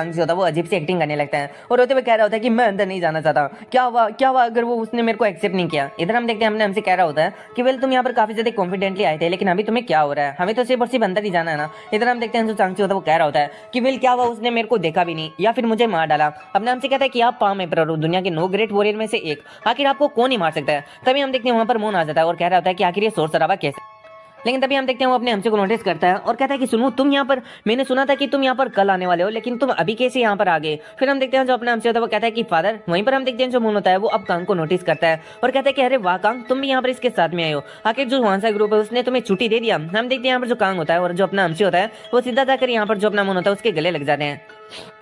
जो होता है वो अजीब सी एक्टिंग करने लगता है और रोते हुए कह रहा होता है कि मैं अंदर नहीं जाना चाहता। क्या हुआ अगर वो उसने मेरे को एक्सेप्ट नहीं किया। इधर हम देखते हैं हमसे कह रहा होता है कि वेल तुम यहाँ पर काफी ज्यादा कॉन्फिडेंटली आए थे, लेकिन अभी तुम्हें क्या हो रहा है, हमें तो सिर्फ और सिर्फ अंदर ही जाना है ना। इधर हम देखते हैं जो चांगची होता है वो कह रहा होता है कि वेल क्या हुआ उसने मेरे को देखा भी नहीं या फिर मुझे मार डाला। अपने हमसे कहता है कि आप पाम एम्परर हो, दुनिया के 9 ग्रेट वॉरियर में से एक, आखिर आपको कौन ही मार सकता है। तभी हम देखते हैं वहां पर मोन आ जाता है और कह रहा होता है कि आखिर ये शोर शराबा कैसे। लेकिन तभी हम देखते हैं वो अपने हमसे को नोटिस करता है और कहता है कि सुनो तुम यहाँ पर, मैंने सुना था कि तुम यहाँ पर कल आने वाले हो, लेकिन तुम अभी कैसे यहाँ पर आ गए। फिर हम देखते हैं जो अपने हमसे होता है वो कहता है कि फादर। वहीं पर हम देखते हैं जो मून होता है वो अब कांग को नोटिस करता है और कहता है कि अरे वाह कांग, तुम भी यहाँ पर इसके साथ में आए हो, आखिर जो हुआंसा ग्रुप है उसने तुम्हें छुट्टी दे दिया। हम देखते हैं यहाँ पर जो कांग होता है और जो अपना हमसे होता है वो सीधा जाकर यहाँ पर जो अपना मून होता है उसके गले लग जाते हैं।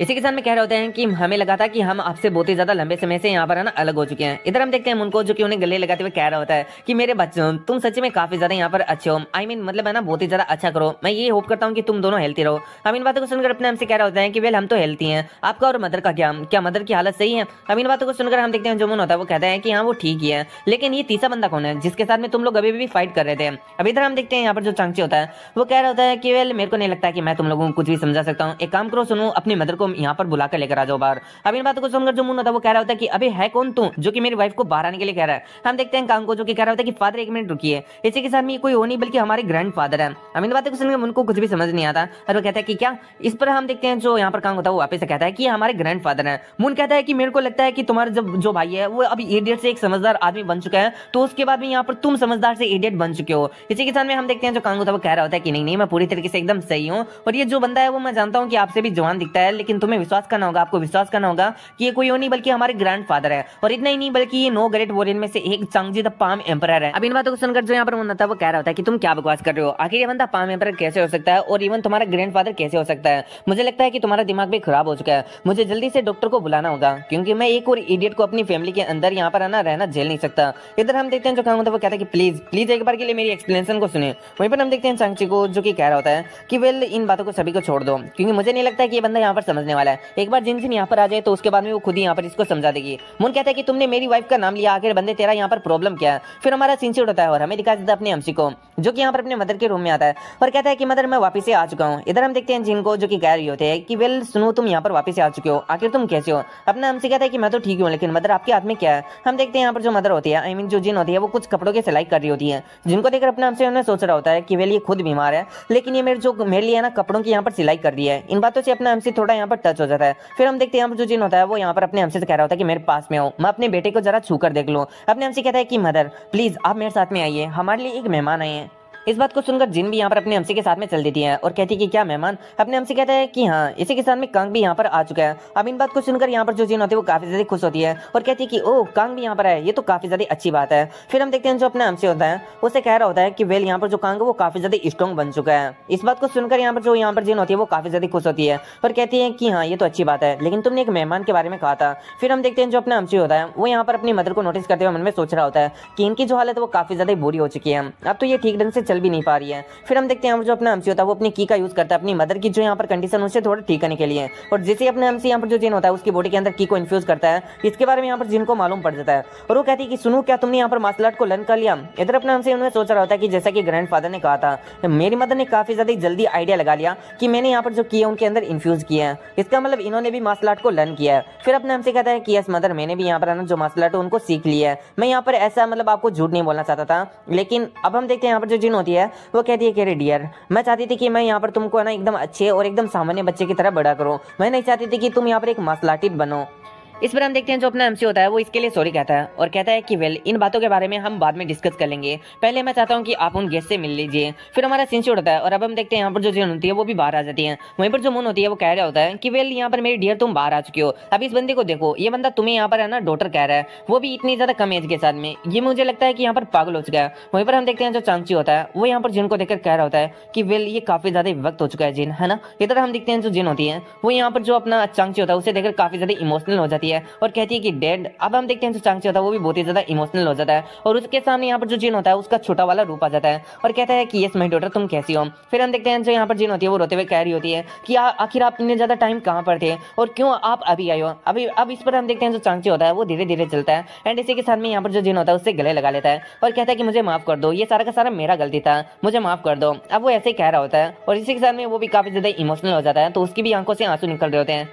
इसी के साथ में कह रहे होते हैं कि हमें लगा था कि हम आपसे बहुत ही ज्यादा लंबे समय से यहाँ पर है ना अलग हो चुके हैं। इधर हम देखते हैं उनको जो कि उन्हें गले लगाते हुए कह रहा होता है कि मेरे बच्चों तुम सच में काफी ज्यादा यहाँ पर अच्छे हो, आई मीन मतलब है ना बहुत ही ज्यादा अच्छा करो, मैं ये होप करता हूँ कि तुम दोनों हेल्थी रहो। हम इन बातों को सुनकर अपने हमसे कह रहा होता है कि वेल हम तो हेल्थी हैं, आपका और मदर का क्या मदर की हालत सही है। हम इन बातों को सुनकर हम देखते हैं जो मून होता है वो कहता है कि हाँ वो ठीक ही है, लेकिन ये तीसरा बंदा कौन है जिसके साथ में तुम लोग अभी भी फाइट कर रहे थे। अब इधर हम देखते हैं यहाँ पर जो चांगची होता है वो कह रहा होता है कि वेल मेरे को नहीं लगता कि मैं तुम लोगों को कुछ भी समझा सकता हूँ, एक काम करो सुनो अपनी मदर को यहाँ पर बुलाकर लेकर आ जाओ बाहर। अब इन बातों को सुनकर जो मून होता है वो कह रहा होता है कि अबे है कौन तू जो कि मेरी वाइफ को बाहर आने के लिए कह रहा है। हम देखते हैं कांग को जो कि कह रहा होता है कि फादर एक मिनट रुकिए, इसी के साथ में कोई हो नहीं बल्कि हमारे ग्रैंडफादर है। हम इन बातों को सुनकर उनको कुछ भी समझ नहीं आता और वो कहता है कि क्या। इस पर हम देखते हैं जो यहाँ पर कांग होता है वो वापस से कहता है कि हमारे ग्रैंडफादर है। मून कहता है कि मेरे को लगता है कि तुम्हारा जब जो भाई है वो अभी इडियट से एक समझदार आदमी बन चुका है, तो उसके बाद में यहाँ पर तुम समझदार से इडियट बन चुके हो। इसी के साथ में हम देखते हैं जो कांग होता है वो कह रहा होता है कि नहीं मैं पूरी तरीके से एकदम सही हूँ, और ये जो बंदा है वो मैं जानता हूँ कि आपसे भी जवान दिखता है, लेकिन तुम्हें विश्वास करना होगा, आपको विश्वास करना होगा कि ये कोई और नहीं बल्कि हमारे ग्रैंडफादर है, और इतना ही नहीं बल्कि ये 9 ग्रेट वॉरियर में से एक चांगजी द पाम एम्परर है। अब इन बातों को सुनकर जो यहाँ पर मून होता है वो कह रहा होता है कि तुम क्या बकवास कर रहे हो, आखिर ये बंदा पाम एम्परर कैसे हो सकता है और इवन तुम्हारा ग्रैंडफादर कैसे हो सकता है। मुझे लगता है कि तुम्हारा दिमाग भी खराब हो चुका है, मुझे जल्दी से डॉक्टर को बुलाना होगा, क्योंकि मैं एक और इडियट को अपनी फैमिली के अंदर यहाँ पर आना रहना झेल नहीं सकता। इधर हम देखते हैं जो काम होता है वो कहता है कि प्लीज प्लीज एक बार के लिए मेरी एक्सप्लेनेशन को सुने। वहीं पर हम देखते हैं चांगची को जो कि कह रहा होता है कि वेल इन बातों को सभी को छोड़ दो, क्योंकि मुझे नहीं लगता कि ये बंदा यहाँ पर समझने वाला है। एक बार जिन यहाँ पर आ जाए तो उसके बाद में वो खुद ही यहाँ पर इसको समझा देगी। मून कहता है कि तुमने मेरी वाइफ का नाम लिया, आखिर बंदे तेरा यहाँ पर प्रॉब्लम क्या है। फिर हमारा सीन शूट होता है और हमें दिखा देता है अपने हमसी को जो कि यहाँ पर अपने मदर के रूम में आता है और कहता है कि मदर मैं वापस से आ चुका हूँ। इधर हम देखते हैं जिन को जो कि कह रही होते हैं कि वेल सुनो तुम यहाँ पर वापस से आ चुके हो, आखिर तुम कैसे हो। अपना हमसे कहता है कि मैं तो ठीक हूँ, लेकिन मदर आपके हाथ में क्या है। हम देखते हैं यहाँ पर जो मदर होती है आई मीन जो जिन होती है वो कुछ कपड़ों की सिलाई कर रही होती है, जिनको देखकर अपने हमसे उन्हें सोच रहा होता है कि वेल ये खुद बीमार है, लेकिन ये मेरे लिए ना कपड़ों की यहाँ पर सिलाई कर रही है। इन बातों से अपना हमसे थोड़ा यहाँ पर टच हो जाता है। फिर हम देखते हैं यहाँ पर जो जिन होता है वो यहाँ पर अपने हमसे कह रहा होता है कि मेरे पास में आओ, मैं अपने बेटे को जरा छू कर देख लूं। अपने हमसे कहता है कि मदर प्लीज आप मेरे साथ में आइए, हमारे लिए एक मेहमान आए हैं। इस बात को सुनकर जिन भी यहाँ पर अपने हमसी के साथ में चल देती है और कहती है कि क्या मेहमान। अपने हमसी कहता है कि हाँ। इसी के साथ में कांग भी यहाँ पर आ चुका है। अब इन बात को सुनकर यहाँ पर जो जिन होती है वो काफी ज्यादा खुश होती है और कहती है कि ओह कांग भी यहाँ पर है, ये तो काफी ज्यादा अच्छी बात है। फिर हम देखते हैं जो अपना हमसी होता है उसे कह रहा होता है कि वेल यहाँ पर जो कांग है वो काफी ज्यादा स्ट्रॉन्ग बन चुका है। इस बात को सुनकर यहाँ पर जिन होती है वो काफी ज्यादा खुश होती है और कहती है कि हाँ ये तो अच्छी बात है, लेकिन तुमने एक मेहमान के बारे में कहा था। फिर हम देखते हैं जो अपना हमसी होता है वो यहाँ पर अपनी मदर को नोटिस करते हुए मन में सोच रहा होता है कि इनकी जो हालत है वो काफी ज्यादा बुरी हो चुकी है, अब तो ये ठीक ढंग से चल भी नहीं पा रही है। फिर हम देखते हैं जो अपना हमसी होता है वो अपनी की का यूज करता है अपनी मदर की जो यहाँ पर कंडीशन उसे थोड़ा ठीक करने के लिए, और जैसे अपने हमसी यहाँ पर जो जिन होता है उसकी बॉडी के अंदर की को इन्फ्यूज करता है, इसके बारे में यहाँ पर जिन को मालूम पड़ जाता है और वो कहती है कि सुनो क्या तुमने यहाँ पर मार्शल आर्ट को लर्न कर लिया। इधर अपने हमसे उन्हें सोच रहा होता है कि जैसा कि ग्रैंडफादर ने कहा था, मेरी मदर ने काफी ज्यादा जल्दी आइडिया लगा लिया कि मैंने यहाँ पर जो किया उनके अंदर इन्फ्यूज किया है, इसका मतलब इन्होंने भी मार्शल आर्ट को लर्न किया है। फिर अपने हमसे कहता है कि यस मदर मैंने भी यहाँ पर जो मार्शल आर्ट है उनको सीख लिया है, मैं यहाँ पर ऐसा मतलब आपको झूठ नहीं बोलना चाहता था। लेकिन अब हम देखते हैं यहाँ पर जो जिन होती है वो कहती है कि डियर मैं चाहती थी कि मैं यहाँ पर तुमको है ना एकदम अच्छे और एकदम सामान्य बच्चे की तरह बड़ा करूं, मैं नहीं चाहती थी कि तुम यहाँ पर एक मार्शल आर्टिस्ट बनो। इस पर हम देखते हैं जो अपना एमसी होता है वो इसके लिए सॉरी कहता है और कहता है कि वेल इन बातों के बारे में हम बाद में डिस्कस कर लेंगे, पहले मैं चाहता हूं कि आप उन गेस्ट से मिल लीजिए। फिर हमारा सीन शूट होता है और अब हम देखते हैं यहाँ पर जो जिन होती है वो भी बाहर आ जाती है। वहीं पर जो मून होती है वो कह रहा होता है कि वेल यहाँ पर मेरी डियर तुम बाहर आ चुकी हो, अब इस बंदे को देखो, ये बंदा तुम्हें यहाँ पर है ना डॉटर कह रहा है, वो भी इतनी ज्यादा कम एज के साथ में, ये मुझे लगता है कि यहाँ पर पागल हो चुका है। वहीं पर हम देखते हैं जो चांगची होता है वो यहाँ पर जिन को देखकर कह रहा होता है कि वेल ये काफी ज्यादा वक्त हो चुका है जिन, है ना। इधर हम देखते हैं जो जिन होती है वो यहाँ पर जो अपना चांगची होता है उसे देखकर काफी ज्यादा इमोशनल हो जाती है और कहती है कि डेड। अब हम देखते हैं जो चांगची होता है वो भी बहुत ही ज्यादा इमोशनल हो जाता है और उसके सामने यहाँ पर जो जिन होता है उसका छोटा वाला रूप आ जाता है और कहता है कि यस माय डॉटर तुम कैसी हो। फिर हम देखते हैं जो यहाँ पर जिन होती है वो रोते हुए कह रही होती है कि आखिर आप इतने ज्यादा टाइम कहाँ पर थे और क्यों आप अभी आए हो। अभी अब इस पर हम देखते हैं जो चांगची होता है वो धीरे धीरे चलता है एंड इसी के साथ में यहाँ पर जो जिन होता है उससे गले लगा लेता है और कहता है कि मुझे माफ कर दो, ये सारा का सारा मेरा गलती था, मुझे माफ कर दो। अब वो ऐसे ही कह रहा होता है और इसी के साथ में वो भी काफी ज्यादा इमोशनल हो जाता है तो उसकी भी आंखों से आंसू निकल रहे होते हैं।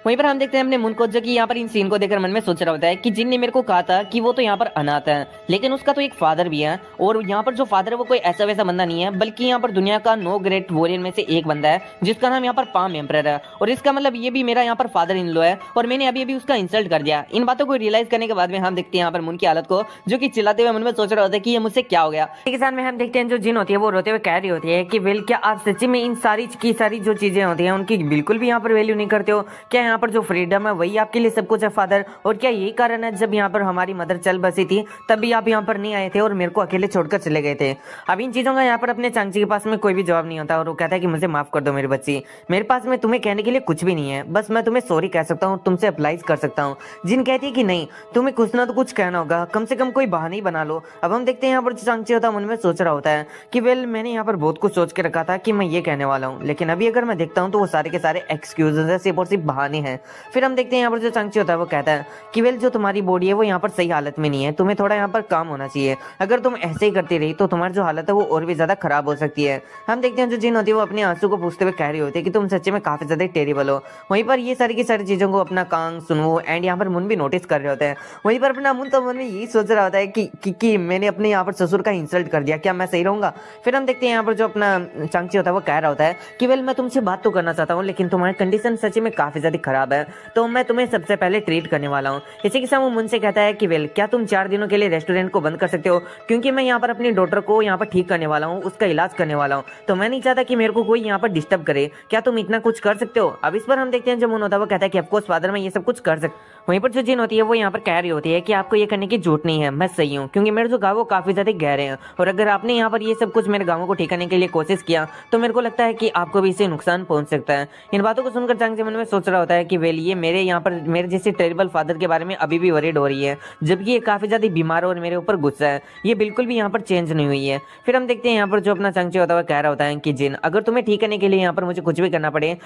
वहीं पर हम देखते हैं अपने मुनको जो कि यहाँ पर इन सीन को देखकर मन में सोच रहा होता है कि जिन ने मेरे को कहा था कि वो तो यहाँ पर अनाथ है, लेकिन उसका तो एक फादर भी है, और यहाँ पर जो फादर है वो कोई ऐसा वैसा बंदा नहीं है, बल्कि यहाँ पर दुनिया का 9 ग्रेट वॉरियर में से एक बंदा है जिसका नाम यहाँ पर पाम एम्परर है, और इसका मतलब ये भी मेरा यहाँ पर फादर इन लो है, और मैंने अभी अभी उसका इंसल्ट कर दिया। इन बातों को रियलाइज करने के बाद में हम देखते हैं यहाँ पर मुन की हालत को, जो कि चिल्लाते हुए मन में सोच रहा होता है कि ये मुझसे क्या हो गया। इसी के साथ में हम देखते हैं जो जिन होती है वो रोते हुए कह रही होती है कि वेल क्या आप सच्ची में इन सारी की सारी जो चीजें होती हैं उनकी बिल्कुल भी यहाँ पर वैल्यू नहीं करते हो? क्या यहाँ पर जो फ्रीडम है वही आपके लिए सब कुछ है फादर? और क्या यही कारण है जब यहाँ पर हमारी मदर चल बसी थी तब भी आप यहाँ पर नहीं आए थे और मेरे को अकेले छोड़कर चले गए थे? अब इन चीजों का यहाँ पर अपने चांगची के पास में कोई भी जवाब नहीं होता, और वो कहता है कि मुझे माफ कर दो मेरी बच्ची, मेरे पास में तुम्हें कहने के लिए कुछ भी नहीं है, बस मैं तुम्हें सॉरी कह सकता हूँ, तुमसे अप्लाइज कर सकता हूँ। जिन कहती है कि नहीं, तुम्हें कुछ ना तो कुछ कहना होगा, कम से कम कोई बहाना ही बना लो। अब हम देखते हैं यहाँ पर जो चांगची होता है मन में सोच रहा होता है कि वेल मैंने यहाँ पर बहुत कुछ सोच के रखा था कि मैं ये कहने वाला हूँ, लेकिन अभी अगर मैं देखता हूँ तो वो सारे के सारे एक्सक्यूजेस है, सिर्फ और सिर्फ बहाने हैं। फिर हम देखते हैं यहाँ पर जो चांगची होता है वो कहता है कि वेल जो तुम्हारी बॉडी है वो यहाँ पर सही हालत में नहीं है, तुम्हें थोड़ा यहाँ पर काम होना चाहिए, अगर तुम ऐसे ही करती रही तो तुम्हारी जो हालत है वो और भी ज्यादा खराब हो सकती है। हम देखते हैं जो जिन होती है वो अपने आंसू को पूछते हुए कह रही होती है कि तुम सच्चे में काफी ज्यादा टेरिबल हो। वहीं पर ये सारी की सारी चीजों को अपना कांग सुनवो एंड यहाँ पर मुन भी नोटिस कर रहे होते हैं। वहीं पर अपना मुन तो मन में यही सोच रहा होता है कि मैंने अपने यहाँ पर ससुर का इंसल्ट कर दिया, क्या मैं सही रहूंगा? फिर हम देखते हैं यहाँ पर जो अपना चांगची होता है वो कह रहा होता है कि वेल मैं तुमसे बात तो करना चाहता हूँ, लेकिन तुम्हारी कंडीशन सच में काफी ज्यादा खराब है, तो मैं तुम्हें सबसे पहले ट्रीट करने वाला हूँ। इसी के साथ वो मुझसे कहता है कि वेल क्या तुम 4 दिनों के लिए रेस्टोरेंट को बंद कर सकते हो, क्योंकि मैं यहाँ पर अपनी डॉटर को यहाँ पर ठीक करने वाला हूँ, उसका इलाज करने वाला हूँ, तो मैं नहीं चाहता कि मेरे को कोई यहाँ पर डिस्टर्ब करे, क्या तुम इतना कुछ कर सकते हो? अब इस पर हम देखते हैं जो मुन होता है वो कहता है कि ऑफकोर्स फादर मैं ये सब कुछ कर सकता। वहीं पर जो जिन होती है वो यहाँ पर कह रही होती है कि आपको ये करने की जरूरत नहीं है, मैं सही हूँ, क्योंकि मेरे जो गाँव वो काफी ज्यादा गहरे हैं, और अगर आपने यहाँ पर ये सब कुछ मेरे गाँवों को ठीक करने के लिए कोशिश किया तो मेरे को लगता है कि आपको भी इससे नुकसान पहुंच सकता है। इन बातों को सुनकर चांगची मन में सोच रहा होता है कि वेल ये मेरे यहाँ पर मेरे जैसे टेरिबल फादर के बारे में अभी भी वरीड हो रही है, जबकि ये काफी ज्यादा बीमार और मेरे ऊपर गुस्सा है, ये बिल्कुल भी यहाँ पर चेंज नहीं हुई है। फिर हम देखते हैं यहाँ पर जो अपना चांगची होता है कह रहा होता है कि जिन अगर तुम्हें ठीक करने के लिए यहाँ पर मुझे कुछ भी करना पड़े,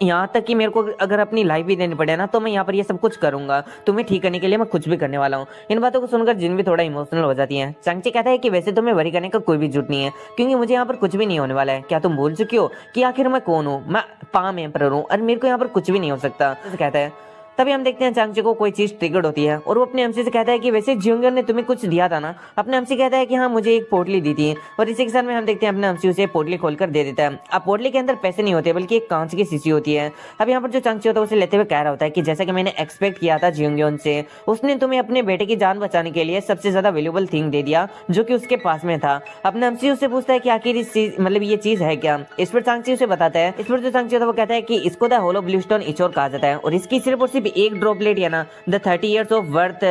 यहाँ तक कि मेरे को अगर अपनी लाइफ भी देनी पड़े ना, तो मैं यहाँ पर ये सब कुछ करूंगा, तुम्हें ठीक करने के लिए मैं कुछ भी करने वाला हूँ। इन बातों को सुनकर जिन भी थोड़ा इमोशनल हो जाती है। चांगची कहता है कि वैसे तुम्हें वरी करने का कोई भी जरूरत नहीं है, क्योंकि मुझे यहाँ पर कुछ भी नहीं होने वाला है। क्या तुम भूल चुकी हो कि आखिर मैं कौन हूँ? मैं पाम एम्परर हूँ और मेरे को यहाँ पर कुछ भी नहीं हो सकता, कहता है। तभी हम देखते हैं चांगची को कोई चीज ट्रिगर्ड होती है और वो अपने एमसी से कहता है कि वैसे जियोंगर ने तुम्हें कुछ दिया था ना? अपने एमसी कहता है कि हाँ मुझे एक पोटली दी थी, और इसी के साथ में हम देखते हैं अपने एमसी उसे पोटली खोलकर दे देता है। अब पोटली के अंदर पैसे नहीं होते बल्कि एक कांच की शीशी होती है। अब यहाँ पर जो चांगची होता है उसे लेते हुए कह रहा होता है कि जैसा कि मैंने एक्सपेक्ट किया था जियोंगर से, उसने तुम्हें अपने बेटे की जान बचाने के लिए सबसे ज्यादा वैल्यूएबल थिंग दे दिया जो कि उसके पास में था। अपने एमसी उससे पूछता है कि आखिर इस चीज मतलब ये चीज है क्या? इस पर चांगची उसे बताता है। इस पर जो चांगची होता है वो कहता है कि इसको द होलो ब्लू स्टोन इचोर कहा जाता है, और इसकी सिर्फ और सिर्फ एक ड्रॉपलेट या ना the 30 years of worth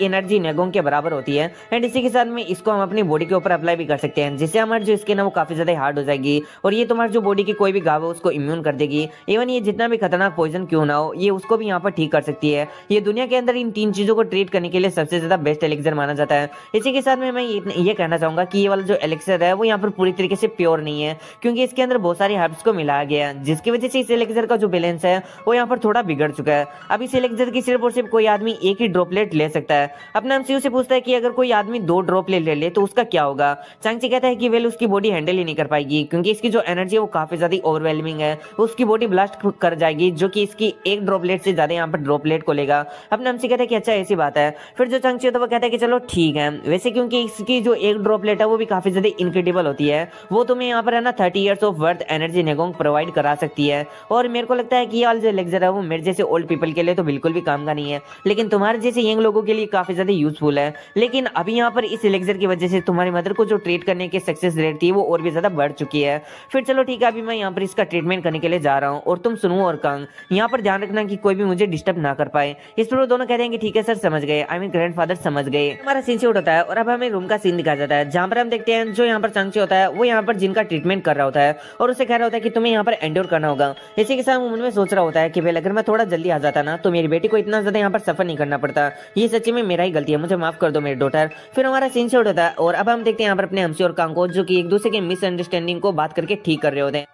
energy नेगोंग के बराबर होती है। एंड इसी के साथ में इसको हम अपनी बॉडी के ऊपर अप्लाई भी कर सकते हैं, जिससे हमारी जो स्किन है वो काफी ज्यादा हार्ड हो जाएगी, और ये तुम्हारी जो बॉडी की कोई भी घाव है उसको इम्यून कर देगी। इवन ये जितना भी खतरनाक पॉइजन क्यों ना हो, ये उसको भी यहाँ पर ठीक कर सकती है। ये दुनिया के अंदर इन 3 चीजों को ट्रीट करने के लिए सबसे ज्यादा बेस्ट एलिक्सर माना जाता है। इसी के साथ में मैं ये कहना चाहूंगा कि ये वाला जो एलिक्सर है वो यहाँ पर पूरी तरीके से प्योर नहीं है, क्योंकि इसके अंदर बहुत सारे हर्ब्स को मिलाया गया है, जिसकी वजह से इस एलिक्सर का जो बैलेंस है वो यहाँ पर थोड़ा बिगड़ चुका है। अब इस एलिक्सर की सिर्फ और सिर्फ कोई आदमी एक ही ड्रॉपलेट ले सकता है। अपना एमसीयू से पूछता है कि अगर कोई आदमी 2 ड्रॉपलेट ले ले तो उसका क्या होगा? चांगची कहता है कि वेल उसकी बॉडी हैंडल ही नहीं कर पाएगी, क्योंकि इसकी जो एनर्जी है वो काफी ज्यादा ओवरवेलमिंग है, उसकी बॉडी ब्लास्ट कर जाएगी, जो कि इसकी एक ड्रॉपलेट से ज्यादा यहाँ पर ड्रॉपलेट को लेगा। अपना एमसी कहता है कि अच्छा ऐसी बात है। फिर जो चांगची होता है वो कहता है कि चलो ठीक है, वैसे क्योंकि इसकी जो एक ड्रॉपलेट है वो भी काफी ज्यादा इनक्रेडिबल होती है, वो तुम्हें यहाँ पर है ना 30 years ऑफ वर्थ एनर्जी नेगोंग प्रोवाइड करा सकती है। और मेरे को लगता है कि ये जो एलिक्सर है वो मेरे जैसे ओल्ड पीपल के लिए तो बिल्कुल भी काम का नहीं है, लेकिन तुम्हारे जैसे यंग लोगों के लिए काफी ज्यादा यूजफुल है। लेकिन अभी यहाँ पर इस एलिक्सर की वजह से तुम्हारी मदर को जो ट्रीट करने की सक्सेस रेट थी वो और भी ज्यादा बढ़ चुकी है। फिर चलो ठीक है, अभी मैं यहाँ पर इसका ट्रीटमेंट करने के लिए जा रहा हूँ, और तुम सुनो और कांग यहाँ पर ध्यान रखना कि कोई भी मुझे डिस्टर्ब ना कर पाए। इस पर वो दोनों कह देंगे ठीक है सर समझ गए, आई मीन ग्रैंडफादर समझ गए। हमारा सीन शूट होता है और अब हमें रूम का सीन दिखाया जाता है, जहाँ पर हम देखते हैं जो यहाँ पर चांगची होता है वो यहाँ पर जिनका ट्रीटमेंट कर रहा होता है, और उसे कह रहा होता है कि तुम्हें यहाँ पर एंड्योर करना होगा। इसी के साथ वो मन में सोच रहा होता है कि वेल अगर मैं थोड़ा जल्दी आ जाता ना तो मेरी बेटी को इतना ज्यादा यहाँ पर सफर नहीं करना पड़ता, ये सच्ची में मेरा ही गलती है, मुझे माफ कर दो मेरी डॉटर। फिर हमारा सीन शॉट होता है और अब हम देखते हैं यहाँ पर अपने एमसी और कांग को जो कि एक दूसरे के मिसअंडरस्टैंडिंग को बात करके ठीक कर रहे होते हैं।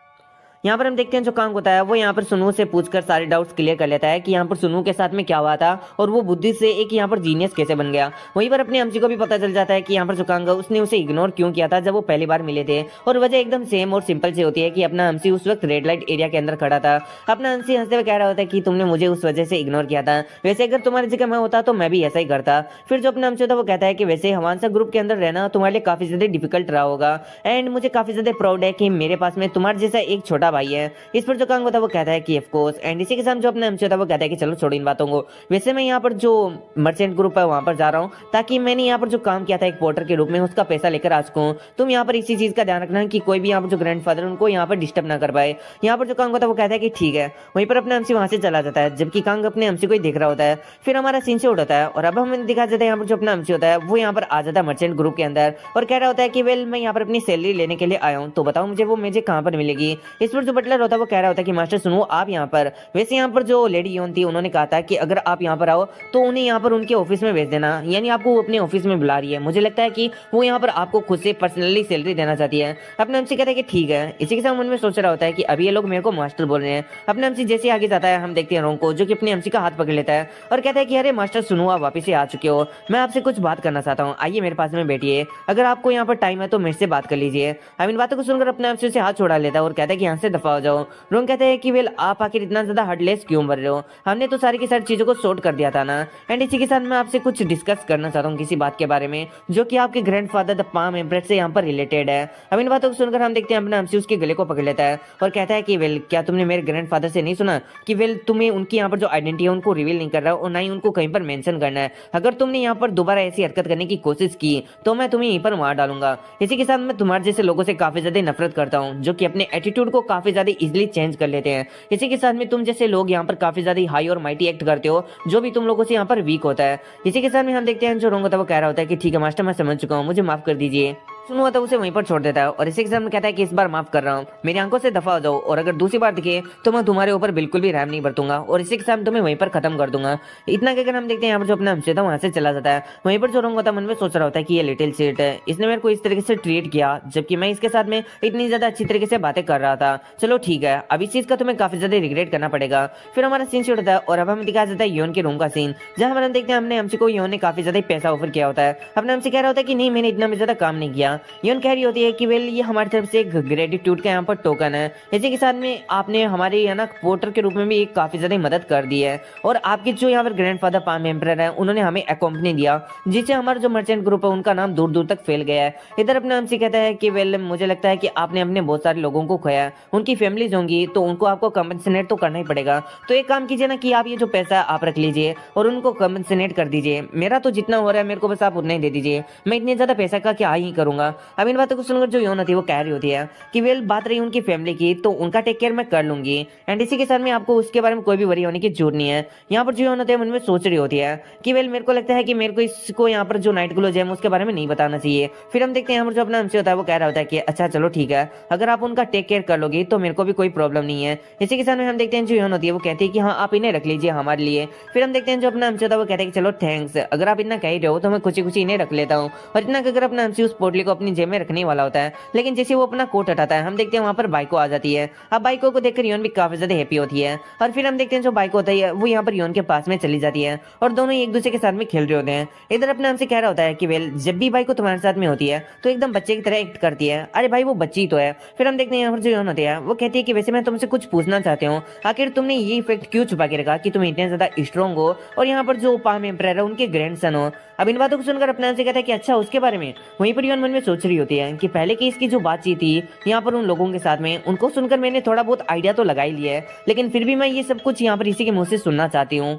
यहाँ पर हम देखते हैं जो कांग होता है वो यहाँ पर सुनु से पूछकर सारे डाउट्स क्लियर कर लेता है कि यहाँ पर सुनु के साथ में क्या हुआ था और वो बुद्धि से एक यहाँ पर जीनियस कैसे बन गया। वहीं पर अपने अमसी को भी पता चल जाता है कि यहाँ पर जो कांग है उसने उसे इग्नोर क्यों किया था जब वो पहली बार मिले थे, और वजह एकदम सेम और सिंपल से होती है कि अपना अमसी उस वक्त रेड लाइट एरिया के अंदर खड़ा था। अपना अमसी हंसते हुए कह रहा होता है कि तुमने मुझे उस वजह से इग्नोर किया था, वैसे अगर तुम्हारी जगह मैं होता तो मैं भी ऐसा ही करता। फिर जो अपना अमसी होता है वो कहता है कि वैसे हमारा ग्रुप के अंदर रहना तुम्हारे लिए काफी ज्यादा डिफिकल्ट रहा होगा, एंड मुझे काफी ज्यादा प्राउड है कि मेरे पास में तुम्हारे जैसा एक छोटा भाई है। इस पर जो कांग होता है वो कहता है कि ऑफ कोर्स, एंड इसी के साथ जो अपना एमसी होता है वो कहता है कि चलो छोड़ो इन बातों को, वैसे मैं यहाँ पर जो मर्चेंट ग्रुप है वहां पर जा रहा हूँ ताकि मैंने यहाँ पर जो काम किया था एक पोर्टर के रूप में उसका पैसा लेकर आ सकूँ। तुम यहाँ पर इसी चीज का ध्यान रखना कि कोई भी यहाँ पर जो ग्रैंडफादर उनको यहाँ पर डिस्टर्ब ना कर पाए। यहाँ पर जो कांग होता है वो कहता है कि ठीक है। वहीं पर अपना एमसी वहां से चला जाता है जबकि कांग अपने एमसी को ही देख रहा होता है। फिर हमारा सीन से उठाता है और अब हमें दिखा जाता है यहाँ पर जो अपना एमसी होता है वो यहाँ पर आ जाता है मर्चेंट ग्रुप के अंदर और कह रहा होता है कि वेल मैं यहाँ पर अपनी सैलरी लेने के लिए आया हूँ, तो बताओ मुझे कहाँ पर मिलेगी। इस पर जो बटलर होता है वो कह रहा होता है कि मास्टर सुनो आप यहाँ पर, वैसे यहाँ पर जो लेडी योन थी उन्होंने कहा था कि अगर आप यहाँ पर आओ तो उन्हें यहाँ पर उनके ऑफिस में भेज देना, यानी आपको वो अपने ऑफिस में बुला रही है। मुझे लगता है कि वो यहाँ पर आपको खुद से पर्सनली सैलरी देना चाहती है। अपना एमसी कहता है कि ठीक है। इसी के साथ मन में सोच रहा होता है कि अभी ये लोग मेरे को मास्टर बोल रहे हैं। अपना एमसी जैसे आगे जाता है हम देखते हैं रोंग को जो कि अपने एमसी का हाथ पकड़ लेता है और कहता है कि अरे मास्टर सुनो आप वापिस से आ चुके हो, मैं आपसे कुछ बात करना चाहता हूँ, आइए मेरे पास में बैठिए, अगर आपको यहाँ पर टाइम है तो मेरे से बात कर लीजिए। अब इन बातों को सुनकर अपने एमसी से हाथ छोड़ा लेता है और कहता है कि यहाँ से दफा हो जाओ। रोंग कहता है कि वेल आप आखिर इतना ज्यादा हार्टलेस क्यों बन रहे हो, हमने तो सारी की सारी चीजों को सॉर्ट कर दिया था ना। एंड इसी के साथ मैं आपसे कुछ डिस्कस करना चाहता हूँ किसी बात के बारे में जो कि आपके ग्रैंडफादर द पाम एम्परर से यहाँ पर रिलेटेड है। अब इन बातों को सुनकर हम देखते हैं अपना एमसी उसके गले को पकड़ लेता है और कहता है कि वेल क्या तुमने मेरे ग्रैंडफादर से नहीं सुना कि वेल तुम्हें उनकी यहाँ पर जो आइडेंटिटी है उनको रिवील नहीं कर रहा और ना ही उनको कहीं पर मेंशन करना है। अगर तुमने यहाँ पर दोबारा ऐसी हरकत करने की कोशिश की तो मैं तुम्हें यहीं पर मार डालूंगा। इसी के साथ मैं तुम्हारे जैसे लोगों से काफी ज्यादा नफरत करता हूँ जो कि अपने एटीट्यूड को काफी ज्यादा इजिली चेंज कर लेते हैं। इसी के साथ में तुम जैसे लोग यहाँ पर काफी ज्यादा हाई और माइटी एक्ट करते हो जो भी तुम लोगों से यहाँ पर वीक होता है। इसी के साथ में हम देखते हैं जो रोंग होता है वो कह रहा होता है कि ठीक है मास्टर मैं समझ चुका हूँ, मुझे माफ कर दीजिए। सुनो होता है उसे वहीं पर छोड़ देता है और इसी के साथ में कहता है कि इस बार माफ कर रहा हूँ, मेरी आंखों से दफा हो जाओ और अगर दूसरी बार दिखे तो मैं तुम्हारे ऊपर बिल्कुल भी रहम नहीं बरतूंगा और इसी के साथ तुम्हें वहीं पर खत्म कर दूंगा। इतना कहकर हम देखते हैं यहाँ पर जो अपना हमसे था वहां से चला जाता है। वहीं पर जो रोंग होता है मन में सोच रहा होता है कि ये लिटिल सीट है, इसने मेरे को इस तरीके से ट्रीट किया जबकि मैं इसके साथ में इतनी ज्यादा अच्छी तरीके से बातें कर रहा था। चलो ठीक है, अब इस चीज का तुम्हें काफी ज्यादा रिग्रेट करना पड़ेगा। फिर हमारा सीन शुरू होता है और अब हमें दिखाया जाता है योन के रूम का सीन जहां हम देखते हैं हमने हमसे को योन ने काफी ज्यादा पैसा ऑफर किया होता है। अपने हमसे कह रहा होता है कि नहीं मैंने इतना भी ज्यादा काम नहीं किया। योन कह रही होती है कि वेल ये हमारी तरफ से एक ग्रेटिट्यूड का यहाँ पर टोकन है, इसी के साथ में आपने हमारे यहाँ ना पोर्टर के रूप में भी एक काफी ज्यादा मदद कर दी है और आपके जो यहाँ पर ग्रैंडफादर पाम एम्परर है उन्होंने हमें अकॉम्पनी दिया जिससे हमारा जो मर्चेंट ग्रुप है उनका नाम दूर दूर तक फैल गया है। इधर अपने हमसे कहता है कि वेल मुझे लगता है कि आपने अपने बहुत सारे लोगों को खोया है, उनकी फैमिलीज होंगी तो उनको आपको कंपनसेट तो करना ही पड़ेगा। तो एक काम कीजिए ना कि आप ये जो पैसा आप रख लीजिए और उनको कंपनसेट कर दीजिए, मेरा तो जितना हो रहा है मेरे को बस आप उतना ही दे दीजिए, मैं इतने ज्यादा पैसा का क्या ही करूंगा। अब इन बातों को सुनकर जो योन होती है वो कह रही होती है कि वेल बात रही उनकी फैमिली की तो उनका टेक केयर मैं कर लूंगी एंड इसी के साथ में आपको उसके बारे में कोई भी वरी होने की जरूरत नहीं है। यहाँ पर जो योन होती है मन में सोच रही होती है कि वेल मेरे को लगता है कि मेरे को इसको यहाँ पर जो नाइट ग्लो जेम उसके बारे में नहीं बताना चाहिए। फिर हम देखते हैं यहाँ पर जो अपना हमसे होता है वो कह रहा होता है कि अच्छा चलो ठीक है, अगर आप उनका टेक केयर कर लोगे तो मेरे को भी कोई प्रॉब्लम नहीं है। इसी के साथ में हम देखते हैं जो योन होती है वो कहती है कि हाँ आप इन्हें रख लीजिए हमारे लिए। फिर हम देखते हैं जो अपना हमसे होता है वो कहते हैं कि चलो थैंक्स, अगर आप इतना कह रहे हो तो मैं खुशी खुशी इन्हें रख लेता हूँ। और इतना अगर अपना हमसे उस पोटली को अपनी जेब में रखने वाला होता है लेकिन जैसे वो अपना कोट हटाता है हम देखते हैं वहां पर बाइको आ जाती है। अब बाइको को देखकर योन भी काफी ज्यादा हैप्पी होती है और फिर हम देखते हैं जो बाइको होता है वो यहाँ पर योन के पास में चली जाती है और दोनों एक दूसरे के साथ में खेल रहे होते हैं। इधर अपने हमसे कह रहा होता है कि वेल जब भी बाइको तुम्हारे साथ में होती है तो एकदम बच्चे की तरह एक्ट करती है, अरे भाई वो बच्ची तो है। फिर हम देखते हैं यहाँ पर जो योन होती है वो कहती है कि वैसे मैं तुमसे कुछ पूछना चाहती हूँ, आखिर तुमने ये इफेक्ट क्यों छुपा के रखा कि तुम इतने ज्यादा स्ट्रॉन्ग हो और यहाँ पर जो पाम एम्परर है उनके ग्रैंडसन हो। अब इन बातों को सुनकर अपने से कहता है कि अच्छा उसके बारे में। वहीं पर योन मन में सोच रही होती है कि पहले की इसकी जो बातचीत थी यहाँ पर उन लोगों के साथ में उनको सुनकर मैंने थोड़ा बहुत आइडिया तो लगा ही लिया है लेकिन फिर भी मैं ये सब कुछ यहाँ पर इसी के मुंह से सुनना चाहती हूँ।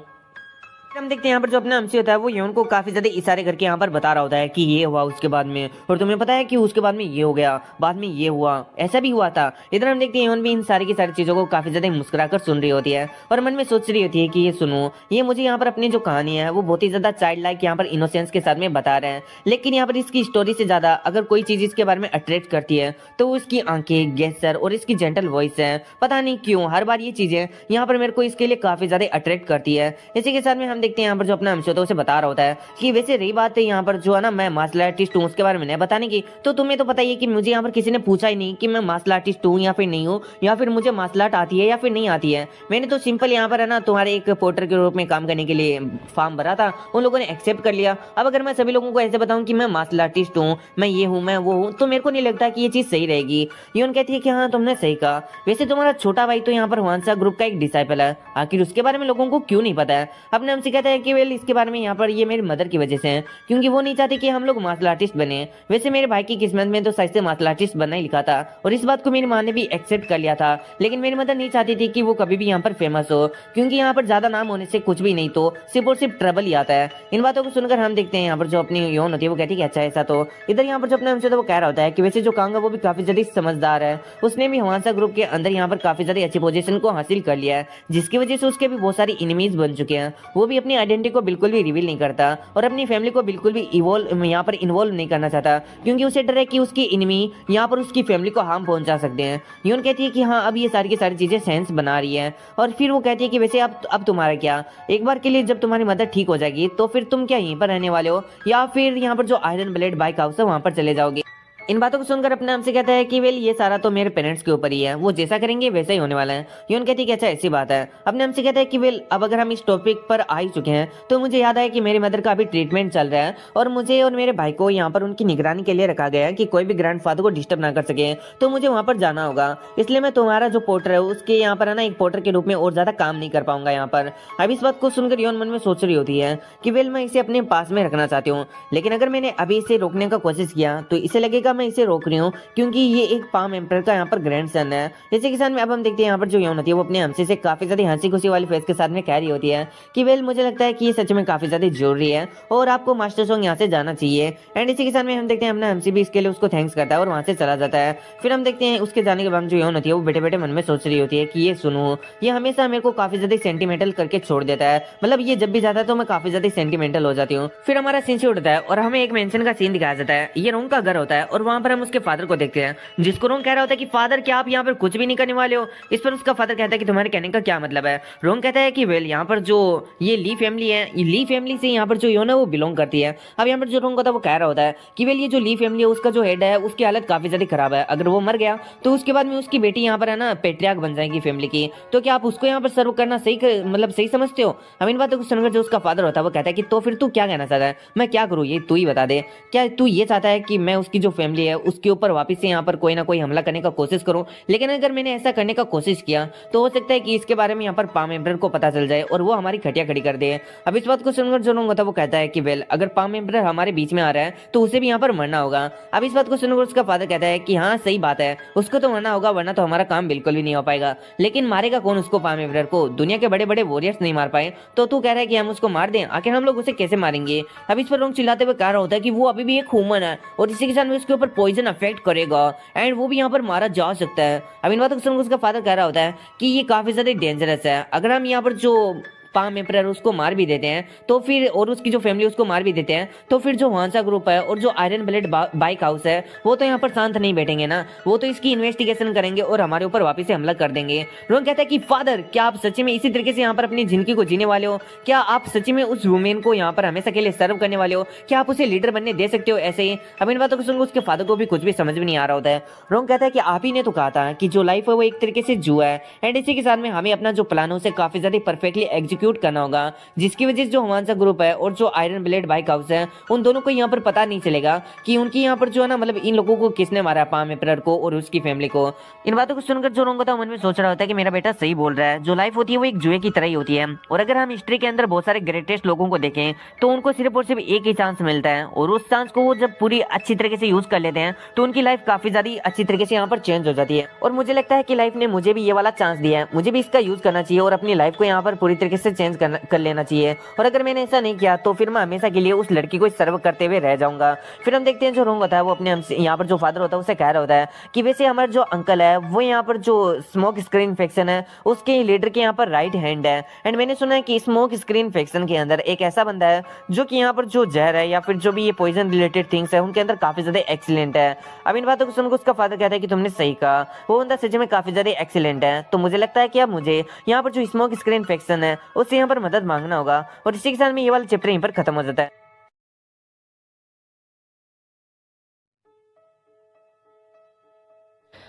हम देखते हैं यहाँ पर जो अपना हमसे होता है वो योन को काफी ज्यादा इशारे करके यहाँ पर बता रहा होता है कि ये हुआ उसके बाद में और तुम्हें पता है कि उसके बाद में ये हो गया, बाद में ये हुआ, ऐसा भी हुआ था। इधर हम देखते हैं योन भी इन सारी की सारी चीजों को काफी ज्यादा मुस्कुराकर सुन रही होती है और मन में सोच रही होती है कि ये सुनो, ये मुझे यहाँ पर अपनी जो कहानी है वो बहुत ही ज्यादा चाइल्ड लाइक यहाँ पर इनोसेंस के साथ में बता रहे हैं, लेकिन यहाँ पर इसकी स्टोरी से ज्यादा अगर कोई चीज इसके बारे में अट्रैक्ट करती है तो वो इसकी आंखें, गेस्चर और इसकी जेंटल वॉइस है। पता नहीं क्यों हर बार ये चीजें यहाँ पर मेरे को इसके लिए काफी ज्यादा अट्रैक्ट करती है। इसी के साथ में हम देखते हैं यहाँ पर जो अपना अंश उसे बता रहा होता है कि वैसे रही बात है यहाँ पर जो है ना मैं मार्शल आर्टिस्ट हूँ उसके बारे में बताने की, तो तुम्हें तो पता ही है कि मुझे यहाँ पर किसी ने पूछा ही नहीं कि मैं मार्शल आर्टिस्ट हूँ या फिर नहीं हूँ, या फिर मुझे मार्शल आर्ट आती है या फिर नहीं आती है। मैंने तो सिंपल यहाँ पर है ना तुम्हारे एक पोर्टर के रूप में काम करने के लिए फॉर्म भरा था, उन लोगों ने एक्सेप्ट कर लिया। अब अगर मैं सभी लोगों को ऐसे बताऊं कि मैं मार्शल आर्टिस्ट हूँ, मैं ये हूँ, मैं वो हूँ, तो मेरे को नहीं लगता कि ये चीज सही रहेगी। यून कहती है कि हाँ तुमने सही कहा, वैसे तुम्हारा छोटा भाई तो यहाँ पर वांसा ग्रुप का एक डिसाइपल है, आखिर उसके बारे में लोगों को क्यों नहीं पता है। अपने हमसे कहता है कि वेल इसके बारे में यहाँ पर ये मेरी मदर की वजह से है, क्योंकि वो नहीं चाहती कि हम लोग मार्शल आर्टिस्ट बने। वैसे मेरे भाई की किस्मत में तो सच से मार्शल आर्टिस्ट बनना ही लिखा था, और इस बात को मेरी माँ ने भी एक्सेप्ट कर लिया था, लेकिन मेरी मदर नहीं चाहती थी कि वो कभी भी यहाँ पर फेमस हो, क्योंकि यहाँ पर ज्यादा नाम होने से कुछ भी नहीं तो सिर्फ और सिर्फ ट्रबल ही आता है। इन बातों को सुनकर हम देखते हैं यहाँ पर जो अपनी यौन होती है वो कहती है कि अच्छा ऐसा, तो इधर यहाँ पर जो अपने हमसे तो वो कह रहा होता है कि वैसे जो कांगा वो भी काफी ज्यादा समझदार है, उसने भी हवासा ग्रुप के अंदर यहाँ पर काफी ज्यादा अच्छी पोजीशन को हासिल कर लिया है, जिसकी वजह से उसके भी बहुत सारी एनिमीज बन चुके हैं। वो भी अपनी आइडेंटिटी को बिल्कुल भी रिवील नहीं करता और अपनी फैमिली को बिल्कुल भी इवॉल्व यहाँ पर इन्वॉल्व नहीं करना चाहता, क्योंकि उसे डर है कि उसकी एनिमी यहाँ पर उसकी फैमिली को हार्म पहुंचा सकते हैं। यून कहती है कि हाँ अब ये सारी की सारी चीजें सेंस बना रही है, और फिर वो कहती है कि वैसे अब तुम्हारा क्या, एक बार के लिए जब तुम्हारी मदर ठीक हो जाएगी तो फिर तुम क्या यहीं पर रहने वाले हो या फिर यहाँ पर जो आयरन ब्लेड बाइक हाउस है वहां पर चले जाओगे। इन बातों को सुनकर अपने हमसे कहता है कि वेल ये सारा तो मेरे पेरेंट्स के ऊपर ही है, वो जैसा करेंगे वैसा ही होने वाला है। यून कहती है कि अच्छा ऐसी बात है। अपने हमसे कहता है कि वेल अब अगर हम इस टॉपिक पर आ ही चुके हैं तो मुझे याद है कि मेरी मदर का अभी ट्रीटमेंट चल रहा है और मुझे और मेरे भाई को यहाँ पर उनकी निगरानी के लिए रखा गया है कि कोई भी ग्रैंडफादर को डिस्टर्ब ना कर सके, तो मुझे वहां पर जाना होगा। इसलिए मैं तुम्हारा जो पोर्टर है उसके यहाँ पर है ना एक पोर्टर के रूप में और ज्यादा काम नहीं कर पाऊंगा यहाँ पर। अब इस बात को सुनकर यौन मन में सोच रही होती है कि वेल मैं इसे अपने पास में रखना चाहती हूँ, लेकिन अगर मैंने अभी इसे रोकने का कोशिश किया तो इसे लगेगा मैं इसे रोक रही हूँ, क्योंकि ये एक पाम एम्पर का यहाँ पर ग्रैंडसन है। इसी के साथ में अब हम देखते हैं यहाँ पर जो यौन होती है वो अपने हमसे से काफी ज्यादा हंसी खुशी वाली फेस के साथ में कह रही होती है कि वेल मुझे लगता है कि ये सच में काफी ज्यादा जरूरी है और आपको मास्टर सॉन्ग यहाँ से जाना चाहिए। एंड इसी के साथ में हम देखते हैं अपना हमसे भी इसके लिए उसको थैंक्स करता है और वहां से चला जाता है। फिर हम देखते हैं उसके जाने के बाद जो यौन होती है वो बेटे बेटे मन में सोच रही होती है कि ये सुनो, ये हमेशा मेरे को काफी ज्यादा सेंटिमेंटल करके छोड़ देता है, मतलब ये जब भी जाता है तो मैं काफी ज्यादा सेंटिमेंटल हो जाती हूँ। फिर हमारा सीन से उठता है और हमें एक मेंशन का सीन दिखाया जाता है। ये रोंग का घर होता है और वहां पर हम उसके फादर को देखते हैं, जिसको रोंग कह रहा होता है कि फादर क्या आप यहाँ पर कुछ भी नहीं करने वाले हो। इस पर उसका फादर कहता है कि तुम्हारे कहने का क्या मतलब है। रोंग कहता है कि वेल यहाँ पर जो ये ली फैमिली है, ये ली फैमिली से यहाँ पर जो योन है वो बिलोंग करती है। अब यहाँ पर जो रोंग होता है वो कह रहा होता है कि वेल ये जो ली फैमिली है उसका जो हेड है उसकी हालत काफी ज्यादा खराब है, अगर वो मर गया तो उसके बाद में उसकी बेटी यहाँ पर है ना पेट्रियार्क बन जाएगी फैमिली की, तो क्या आप उसको यहाँ पर सर्व करना मतलब सही समझते हो। हम इन बातों को सुनकर जो उसका फादर होता है वो कहता है कि तो फिर तू क्या कहना चाहता है, मैं क्या करूँ ये तू ही बता दे। क्या तू ये चाहता है कि मैं उसकी जो फैमिली है उसके ऊपर वापिस से यहाँ पर कोई ना कोई हमला करने का कोशिश करूं, लेकिन अगर मैंने ऐसा करने का कोशिश किया तो हो सकता है कि इसके बारे में यहाँ पर पाम एम्परर को पता चल जाए और वो हमारी खटिया खड़ी कर दे। अब इस बात को सुनकर जो लोग होता है वो कहता है कि वेल अगर पाम एम्परर हमारे बीच में आ रहा है तो उसे भी यहाँ पर मरना होगा। अब इस बात को सुनकर उसका फादर कहता है कि हाँ सही बात है, उसको तो मरना होगा वरना तो हमारा काम बिल्कुल भी नहीं हो पाएगा, लेकिन मारेगा कौन उसको, पाम एम्परर को दुनिया के बड़े बड़े वॉरियर्स नहीं मार पाए, तो तू कह रहा है कि हम उसको मार दें, आखिर हम लोग उसे कैसे मारेंगे। अब इस पर लोग चिल्लाते हुए कह रहा होता है कि वो अभी भी एक ह्यूमन है और इसी के साथ में उसके ऊपर पॉइजन अफेक्ट करेगा एंड वो भी यहाँ पर मारा जा सकता है। अब इन बातों को सुनकर उसका फादर कह रहा होता है कि ये काफी ज्यादा डेंजरस है, अगर हम यहाँ पर जो पाम एम्परर उसको मार भी देते हैं तो फिर और उसकी जो फैमिली उसको मार भी देते हैं तो फिर जो वांसा ग्रुप है और जो आयरन ब्लेड बाइक हाउस है वो तो यहाँ पर शांत नहीं बैठेंगे ना, वो तो इसकी इन्वेस्टिगेशन करेंगे और हमारे ऊपर वापस से हमला कर देंगे। रोहन कहता है कि फादर क्या आप सच्ची में इसी तरीके से यहाँ पर अपनी जिंदगी को जीने वाले हो, क्या आप सच्ची में उस वुमेन को यहाँ पर हमेशा के लिए सर्व करने वाले हो, क्या आप उसे लीडर बनने दे सकते हो ऐसे ही। अब इन बातों को सुनकर उसके फादर को भी कुछ भी समझ में नहीं आ रहा होता है। रोहन कहता है कि आप ही ने तो कहा था कि जो लाइफ है वो एक तरीके से जुआ है एंड इसी के साथ में हमें अपना जो प्लान है उसे काफी ज्यादा परफेक्टली एग्जीक्यूट करना होगा, जिसकी वजह से जो हमारा ग्रुप है और जो आयरन ब्लेड बाइक हाउस है उन दोनों को यहाँ पर पता नहीं चलेगा कि उनकी यहाँ पर जो है ना मतलब इन लोगों को किसने मारा, पाम एम्परर को और उसकी फैमिली को। इन बातों को सुनकर जो रोंग होता है मन में सोच रहा होता है कि मेरा बेटा सही बोल रहा है, जो लाइफ होती है वो एक जुए की तरह ही होती है और अगर हम हिस्ट्री के अंदर बहुत सारे ग्रेटेस्ट लोगों को देखें तो उनको सिर्फ और सिर्फ एक ही चांस मिलता है और उस चांस को वो जब पूरी अच्छी तरीके से यूज कर लेते हैं तो उनकी लाइफ काफी ज्यादा अच्छी तरीके से यहाँ पर चेंज हो जाती है। और मुझे लगता है कि लाइफ ने मुझे भी ये वाला चांस दिया है, मुझे भी इसका यूज करना चाहिए और अपनी लाइफ को यहाँ पर पूरी तरीके से चेंज कर लेना चाहिए, और अगर मैंने ऐसा नहीं किया तो फिर मैं हमेशा के लिए उस लड़की को सर्व करते हुए रह जाऊंगा। फिर हम देखते हैं जो रोंग होता है वो अपने यहाँ पर जो फादर होता है उसे कह रहा होता है कि वैसे हमारा जो अंकल है वो यहाँ पर जो स्मोक स्क्रीन इन्फेक्शन है उसके लीडर के यहाँ पर राइट हैंड है एंड मैंने सुना है कि स्मोक स्क्रीन इन्फेक्शन के अंदर एक ऐसा बंदा है जो कि यहाँ पर जो जहर है या फिर जो भी ये पॉइजन रिलेटेड थिंग्स है उनके अंदर काफी ज्यादा एक्सीलेंट है। अब इन बातों को सुनकर उसका फादर कहता है कि तुमने सही कहा, वो बंदा सच में काफी ज्यादा एक्सीलेंट है, तो मुझे लगता है कि अब मुझे यहाँ पर जो स्मोक स्क्रीन इन्फेक्शन है उससे यहाँ पर मदद मांगना होगा। और इसी के साथ में ये वाला चैप्टर यहीं पर खत्म हो जाता है।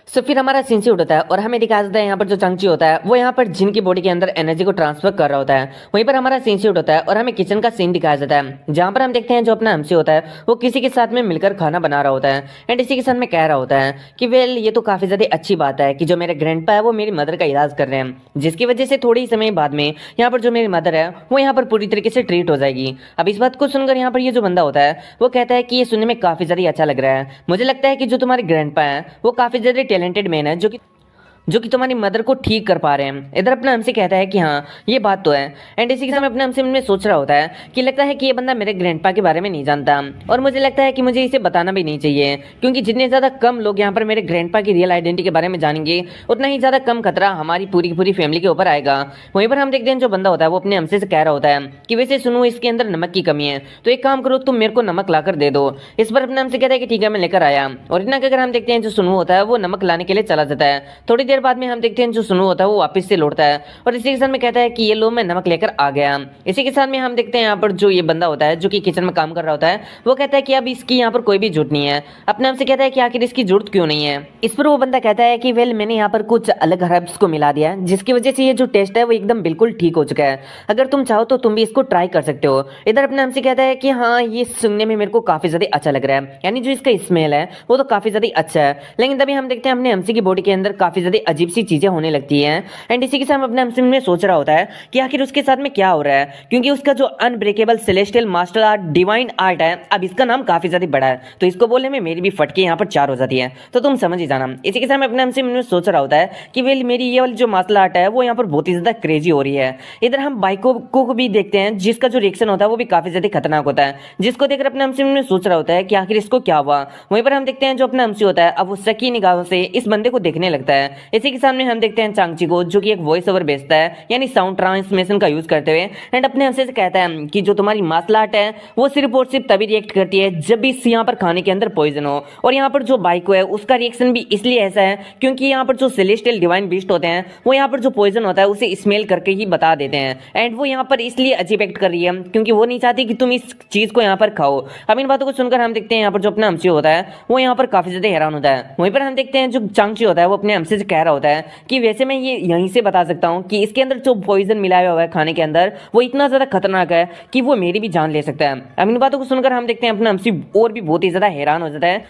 सो फिर हमारा सीन शूट होता है और हमें दिखाया जाता है यहाँ पर जो चांगची होता है वो यहाँ पर जिन की बॉडी के अंदर एनर्जी को ट्रांसफर कर रहा होता है। वहीं पर हमारा सीन शूट होता है और हमें किचन का सीन दिखाया जाता है, जहाँ पर हम देखते हैं जो अपना एमसी होता है वो किसी के साथ में मिलकर खाना बना रहा होता है एंड इसी के साथ में कह रहा होता है कि वेल ये तो काफी ज्यादा अच्छी बात है कि जो मेरे ग्रैंडपा है वो मेरी मदर का इलाज कर रहे हैं, जिसकी वजह से थोड़ी समय बाद में यहाँ पर जो मेरी मदर है वो यहाँ पर पूरी तरीके से ट्रीट हो जाएगी। अब इस बात को सुनकर यहाँ पर ये जो बंदा होता है वो कहता है कि ये सुनने में काफी ज्यादा अच्छा लग रहा है, मुझे लगता है कि जो तुम्हारे ग्रैंडपा है वो काफी ज्यादा टैलेंटेड मैन है जो कि तुम्हारी मदर को ठीक कर पा रहे हैं। इधर अपना हमसे कहता है कि हाँ ये बात तो है एंड इसी के साथ अपने हमसे में सोच रहा होता है कि लगता है कि ये बंदा मेरे ग्रैंडपा के बारे में नहीं जानता और मुझे लगता है कि मुझे इसे बताना भी नहीं चाहिए, क्योंकि जितने ज्यादा कम लोग यहाँ पर मेरे ग्रैंडपा की रियल आइडेंटिटी के बारे में जानेंगे उतना ही ज्यादा कम खतरा हमारी पूरी की पूरी फैमिली के ऊपर आएगा। वहीं पर हम देखते हैं जो बंदा होता है वो अपने हमसे से कह रहा होता है कि वैसे सुनो इसके अंदर नमक की कमी है तो एक काम करो तुम मेरे को नमक लाकर दे दो। इस पर अपने हमसे कहता है कि ठीक है मैं लेकर आया और इतना कहकर हम देखते हैं जो सुनू होता है वो नमक लाने के लिए चला जाता है। थोड़ी देर बाद में हम देखते हैं जो सुनू होता है वो वापस से लौटता है और इसी के साथ में कहता है कि ये लो मैं नमक लेकर आ गया। इसी के साथ में हम देखते हैं यहाँ पर जो ये बंदा होता है जो कि किचन में काम कर रहा होता है वो कहता है कि अब इसकी यहाँ पर कोई भी जरूरत नहीं है। अपने आप से कहता है कि आखिर इसकी जरूरत क्यों नहीं है। इस पर वो बंदा कहता है कि वेल मैंने यहाँ पर कुछ अलग हर्ब्स को मिला दिया जिसकी वजह से ये जो टेस्ट है वो एकदम बिल्कुल ठीक हो चुका है, अगर तुम चाहो तो तुम भी इसको ट्राई कर सकते हो। इधर अपने हमसे कहता है कि हाँ ये सुनने में मेरे को काफी ज्यादा अच्छा लग रहा है, यानी जो इसका स्मेल है वो तो काफी ज्यादा अच्छा है। लेकिन तभी हम देखते हैं अपने हमसे की बॉडी के अंदर काफी ज्यादा अजीब सी चीजें होने लगती हैं एंड इसी के साथ अपने हमसे में सोच रहा होता है कि आखिर उसके साथ में क्या हो रहा है, क्योंकि उसका जो unbreakable celestial martial art divine art है अब इसका नाम काफी ज्यादा बड़ा है, तो इसको बोलने में मेरी भी फटके यहाँ पर 4 हो जाती है, तो तुम समझ ही जाना। इसी के साथ अपने हमसे में सोच रहा होता है कि वेल मेरी ये वाली जो मार्शल आर्ट है वो यहाँ पर बहुत ही ज्यादा क्रेजी हो रही है। इधर हम बाइको को भी देखते हैं जिसका जो रिएक्शन होता है वो भी काफी ज्यादा खतरनाक होता है, जिसको देखकर अपने हमसे में सोच रहा होता है कि आखिर इसको क्या हुआ। वहीं पर हम देखते हैं जो अपना हमसे होता है अब वो शकी निगाहों से इस बंदे को देखने लगता है। इसी के सामने हम देखते हैं चांगची को जो कि एक वॉइस ओवर बेचता है यानी साउंड ट्रांसमिशन का यूज करते हुए एंड अपने हमसे कहता है कि जो तुम्हारी मार्शल आर्ट है वो सिर्फ और सिर्फ तभी रिएक्ट करती है जब भी इस यहाँ पर खाने के अंदर पॉइजन हो, और यहाँ पर जो बाइको है उसका रिएक्शन भी इसलिए ऐसा है क्योंकि यहाँ पर जो सेलेस्टियल डिवाइन बीस्ट होते हैं वो यहाँ पर जो पॉइजन होता है उसे स्मेल करके ही बता देते हैं एंड वो यहाँ पर इसलिए अजीब एक्ट कर रही है क्योंकि वो नहीं चाहती कि तुम इस चीज को यहाँ पर खाओ। अब इन बातों को सुनकर हम देखते हैं यहाँ पर जो अपना हमसे होता है वो यहाँ पर काफी ज्यादा हैरान होता है। वहीं पर हम देखते हैं जो चांगची होता है वो अपने हमसे से कह रहा होता है कि वैसे मैं ये यहीं से बता सकता हूँ कि इसके अंदर जो पॉइजन मिलाया हुआ है खाने के अंदर वो इतना ज्यादा खतरनाक है कि वो मेरी भी जान ले सकता है। अब इन बातों को सुनकर हम देखते हैं अपना हमसे और भी बहुत ही ज्यादा हैरान हो जाता है,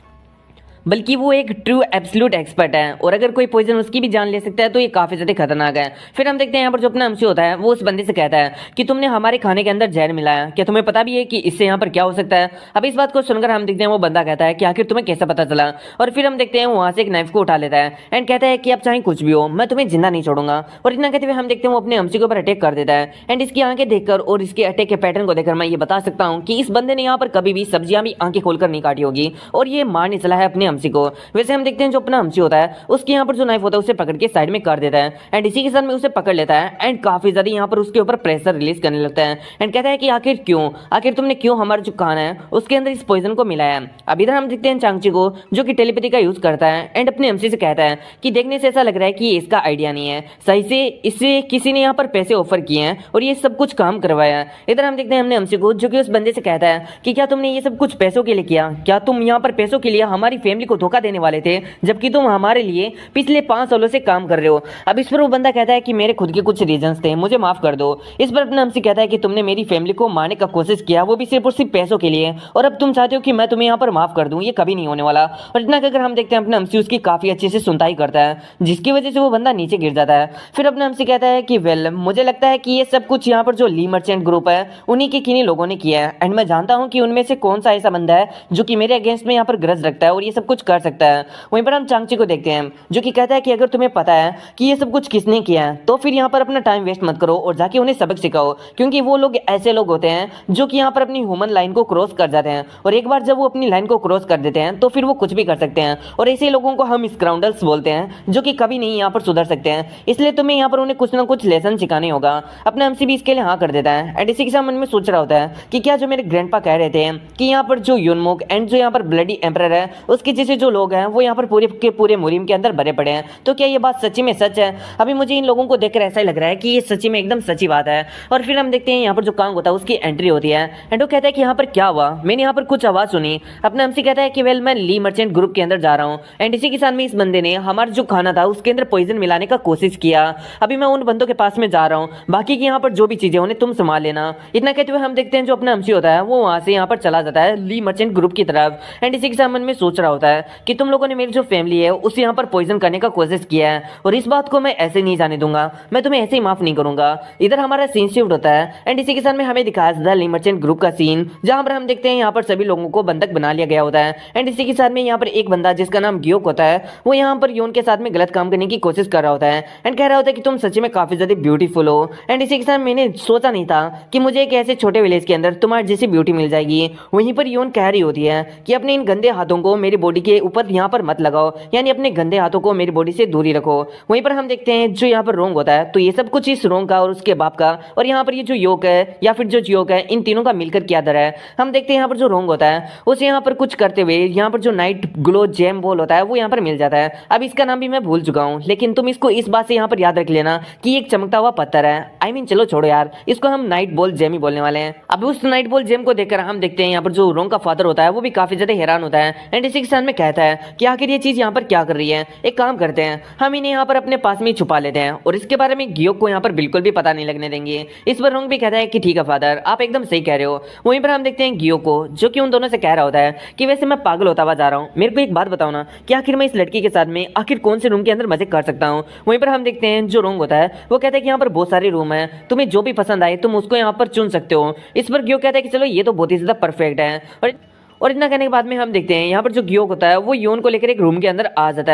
बल्कि वो एक ट्रू एब्सोल्यूट एक्सपर्ट है और अगर कोई पॉइजन उसकी भी जान ले सकता है तो ये काफी ज्यादा खतरनाक है। फिर हम देखते हैं यहाँ पर जो अपना हमसे होता है वो उस बंदे से कहता है कि तुमने हमारे खाने के अंदर जहर मिलाया, क्या तुम्हें पता भी है कि इससे यहाँ पर क्या हो सकता है। अब इस बात को सुनकर हम देखते हैं वो बंदा कहता है कि आखिर तुम्हें कैसे पता चला, और फिर हम देखते हैं वहां से एक नाइफ को उठा लेता है एंड कहता है कि अब चाहे कुछ भी हो मैं तुम्हें जिंदा नहीं छोड़ूंगा। और इतना कहते हुए हम देखते हैं वो अपने हमसे के ऊपर अटैक कर देता है एंड इसकी आंखें देखकर और इसके अटैक के पैटर्न को देखकर मैं ये बता सकता हूँ कि इस बंदे ने यहाँ पर कभी भी सब्जियां भी आंखें खोलकर नहीं काटी होगी और ये मारने चला है अपने हमसे को। वैसे हम देखते हैं जो अपना हमसी होता है उसके यहाँ पर जो नाइफ होता है उसे पकड़ के साइड में कर देता है एंड इसी के साथ में उसे पकड़ लेता है एंड काफी ज्यादा यहाँ पर उसके ऊपर प्रेशर रिलीज करने लगता है एंड कहता है कि आखिर तुमने क्यों हमारा जो खाना है उसके अंदर इस पॉइजन को मिलाया। अब इधर हम देखते हैं चांगची को जो कि टेलीपैथी का यूज करता है एंड अपने हमसी से कहता है कि देखने से ऐसा लग रहा है कि इसका आइडिया नहीं है सही से, इससे किसी ने यहाँ पर पैसे ऑफर किए हैं और ये सब कुछ काम करवाया है। इधर हम देखते हैं हमने हमसी को जो कि उस बंदे से कहता है कि क्या तुमने ये सब कुछ पैसों के लिए किया, क्या तुम यहाँ पर पैसों के लिए हमारी फैमिली को धोखा देने वाले थे जबकि तुम हमारे लिए पिछले 5 सालों से काम कर रहे हो। अब इस पर वो बंदा कहता है कि मेरे खुद के कुछ रीजंस थे, मुझे माफ कर दो। इस पर अपना हमसे कहता है कि तुमने मेरी फैमिली को मारने का कोशिश किया वो भी सिर्फ और सिर्फ पैसों के लिए, और अब तुम चाहते हो कि मैं तुम्हें यहाँ पर माफ कर दूं, ये कभी नहीं होने वाला। और इतना कहकर हम देखते हैं अपना हमसे उसकी काफी अच्छे से सुनताई करता है जिसकी वजह से वो बंदा नीचे गिर जाता है। फिर अपना हमसे कहता है कि वेल मुझे लगता है कि ये सब कुछ यहाँ पर जो ली मर्चेंट ग्रुप है उन्हीं के किन्हीं लोगों ने किया है एंड मैं जानता हूँ कि उनमें से कौन सा ऐसा बंदा है जो कि मेरे अगेंस्ट में यहाँ पर ग्रज रखता है और ये सब कुछ कर सकता है। वहीं पर हम चांगची को देखते हैं जो कि कहता है कि अगर तुम्हें पता है कि ये सब कुछ किसने किया है तो फिर यहाँ पर अपना टाइम वेस्ट मत करो और जाके उन्हें सबक सिखाओ, क्योंकि वो लोग ऐसे लोग होते हैं जो कि यहाँ पर अपनी ह्यूमन लाइन को क्रॉस कर जाते हैं और एक बार जब वो अपनी लाइन को क्रॉस कर देते हैं तो फिर वो कुछ भी कर सकते हैं और ऐसे लोगों को हम स्काउंडर्स बोलते हैं जो कि कभी नहीं यहाँ पर सुधर सकते हैं। इसलिए तुम्हें यहाँ पर उन्हें कुछ ना कुछ लेसन सिखाने होगा। अपने हमसे भी इसके लिए हाँ कर देता है एंड इसी के साथ मन में सोच रहा होता है कि क्या जो मेरे ग्रैंडपा कह रहे थे कि यहाँ पर जो यूनमुक एंड जो यहाँ पर ब्लडी एम्परर है उसकी पीछे से जो लोग हैं वो यहाँ पर पूरे के पूरे मुहिम के अंदर भरे पड़े हैं। तो क्या ये बात सच्ची में सच है? अभी मुझे इन लोगों को देखकर ऐसा ही लग रहा है कि ये सच्ची में एकदम सच्ची बात है। और फिर हम देखते हैं यहाँ पर जो कांग होता है उसकी एंट्री होती है एंड वो कहता है कि यहाँ पर क्या हुआ, मैंने यहाँ पर कुछ आवाज सुनी। अपने हमसे कहता है कि वेल मैं ली मर्चेंट ग्रुप के अंदर जा रहा हूँ एंड इसी के साथ में इस बंदे ने हमारा जो खाना था उसके अंदर पॉइजन मिलाने का कोशिश किया। अभी मैं उन बंदों के पास में जा रहा हूँ, बाकी की यहाँ पर जो भी चीजें उन्हें तुम संभाल लेना। इतना कहते हुए हम देखते हैं जो अपना हमसी होता है वो वहां से यहाँ पर चला जाता है ली मर्चेंट ग्रुप की तरफ एंड इसी के साथ मन में सोच रहा होता है कि तुम लोगों ने मेरी जो फैमिली है उसे यहाँ पर पॉइजन करने का कोशिश किया है और इस बात को मैं ऐसे नहीं जाने दूंगा, मैं तुम्हें ऐसे ही माफ नहीं करूंगा। इधर हमारा सीन शिफ्ट होता है एंड इसी के साथ में हमें दिखाया जाता है ली मर्चेंट ग्रुप का सीन, जहां पर हम देखते हैं यहाँ पर सभी लोगों को बंधक बना लिया गया होता है एंड इसी के साथ में यहाँ पर एक बंदा जिसका नाम ग्योक होता है वो यहाँ पर योन के साथ में गलत काम करने की कोशिश कर रहा होता है एंड कह रहा होता है कि तुम सच्ची में काफी ज्यादा ब्यूटीफुल हो। एंड इसी के साथ मैंने सोचा नहीं था कि मुझे एक ऐसे छोटे विलेज के अंदर तुम्हारी जैसी ब्यूटी मिल जाएगी। वहीं पर योन कह रही होती है कि अपने इन गंदे हाथों को मेरी बॉडी के ऊपर यहाँ पर मत लगाओ, यानी अपने गंदे हाथों को मेरी बॉडी से दूरी रखो। वहीं पर हम देखते हैं जो यहाँ पर रोंग होता है, तो ये सब कुछ इस रोंग का और उसके बाप का और यहाँ पर ये जो योक है या फिर जो जियोक है इन तीनों का मिलकर क्या दर है। हम देखते हैं यहाँ पर जो रोंग होता है उसे यहाँ पर कुछ करते हुए यहाँ पर जो नाइट ग्लो जेम बॉल होता है वो यहाँ पर मिल जाता है। अब इसका नाम भी मैं भूल चुका हूँ, लेकिन तुम इसको इस बात से यहाँ पर याद रख लेना कि एक चमकता हुआ पत्थर है। आई मीन चलो छोड़ो यार, इसको हम नाइट बॉल जेम ही बोलने वाले हैं। अब उस नाइट बॉल जेम को देखकर हम देखते हैं यहाँ पर जो रोंग का फादर होता है वो भी काफी ज्यादा हैरान होता है एंड इसी के साथ में कहता है कि आखिर ये चीज यहाँ पर क्या कर रही है। एक काम करते हैं, हम इन्हें यहाँ पर अपने पास में छुपा लेते हैं और इसके बारे में गियोक को यहाँ पर बिल्कुल भी पता नहीं लगने देंगे। इस पर रोंग भी कहता है कि ठीक है फादर, आप एकदम सही कह रहे हो। वहीं पर हम देखते हैं गियोक को जो कि उन दोनों से कह रहा होता है कि वैसे मैं पागल होता हुआ जा रहा हूँ, मेरे को एक बात बताओ ना कि आखिर मैं इस लड़की के साथ में आखिर कौन से रूम के अंदर मजे कर सकता हूँ। वहीं पर हम देखते हैं जो रोंग होता है वो कहता है कि यहाँ पर बहुत सारे रूम है, तुम्हें जो भी पसंद आए तुम उसको यहाँ पर चुन सकते हो। इस पर गियोक कहता है कि चलो ये तो बहुत ही ज्यादा परफेक्ट है। और इतना कहने के बाद में हम देखते हैं यहाँ पर जो गियोक होता है वो योन को लेकर एक रूम के अंदर आ जाता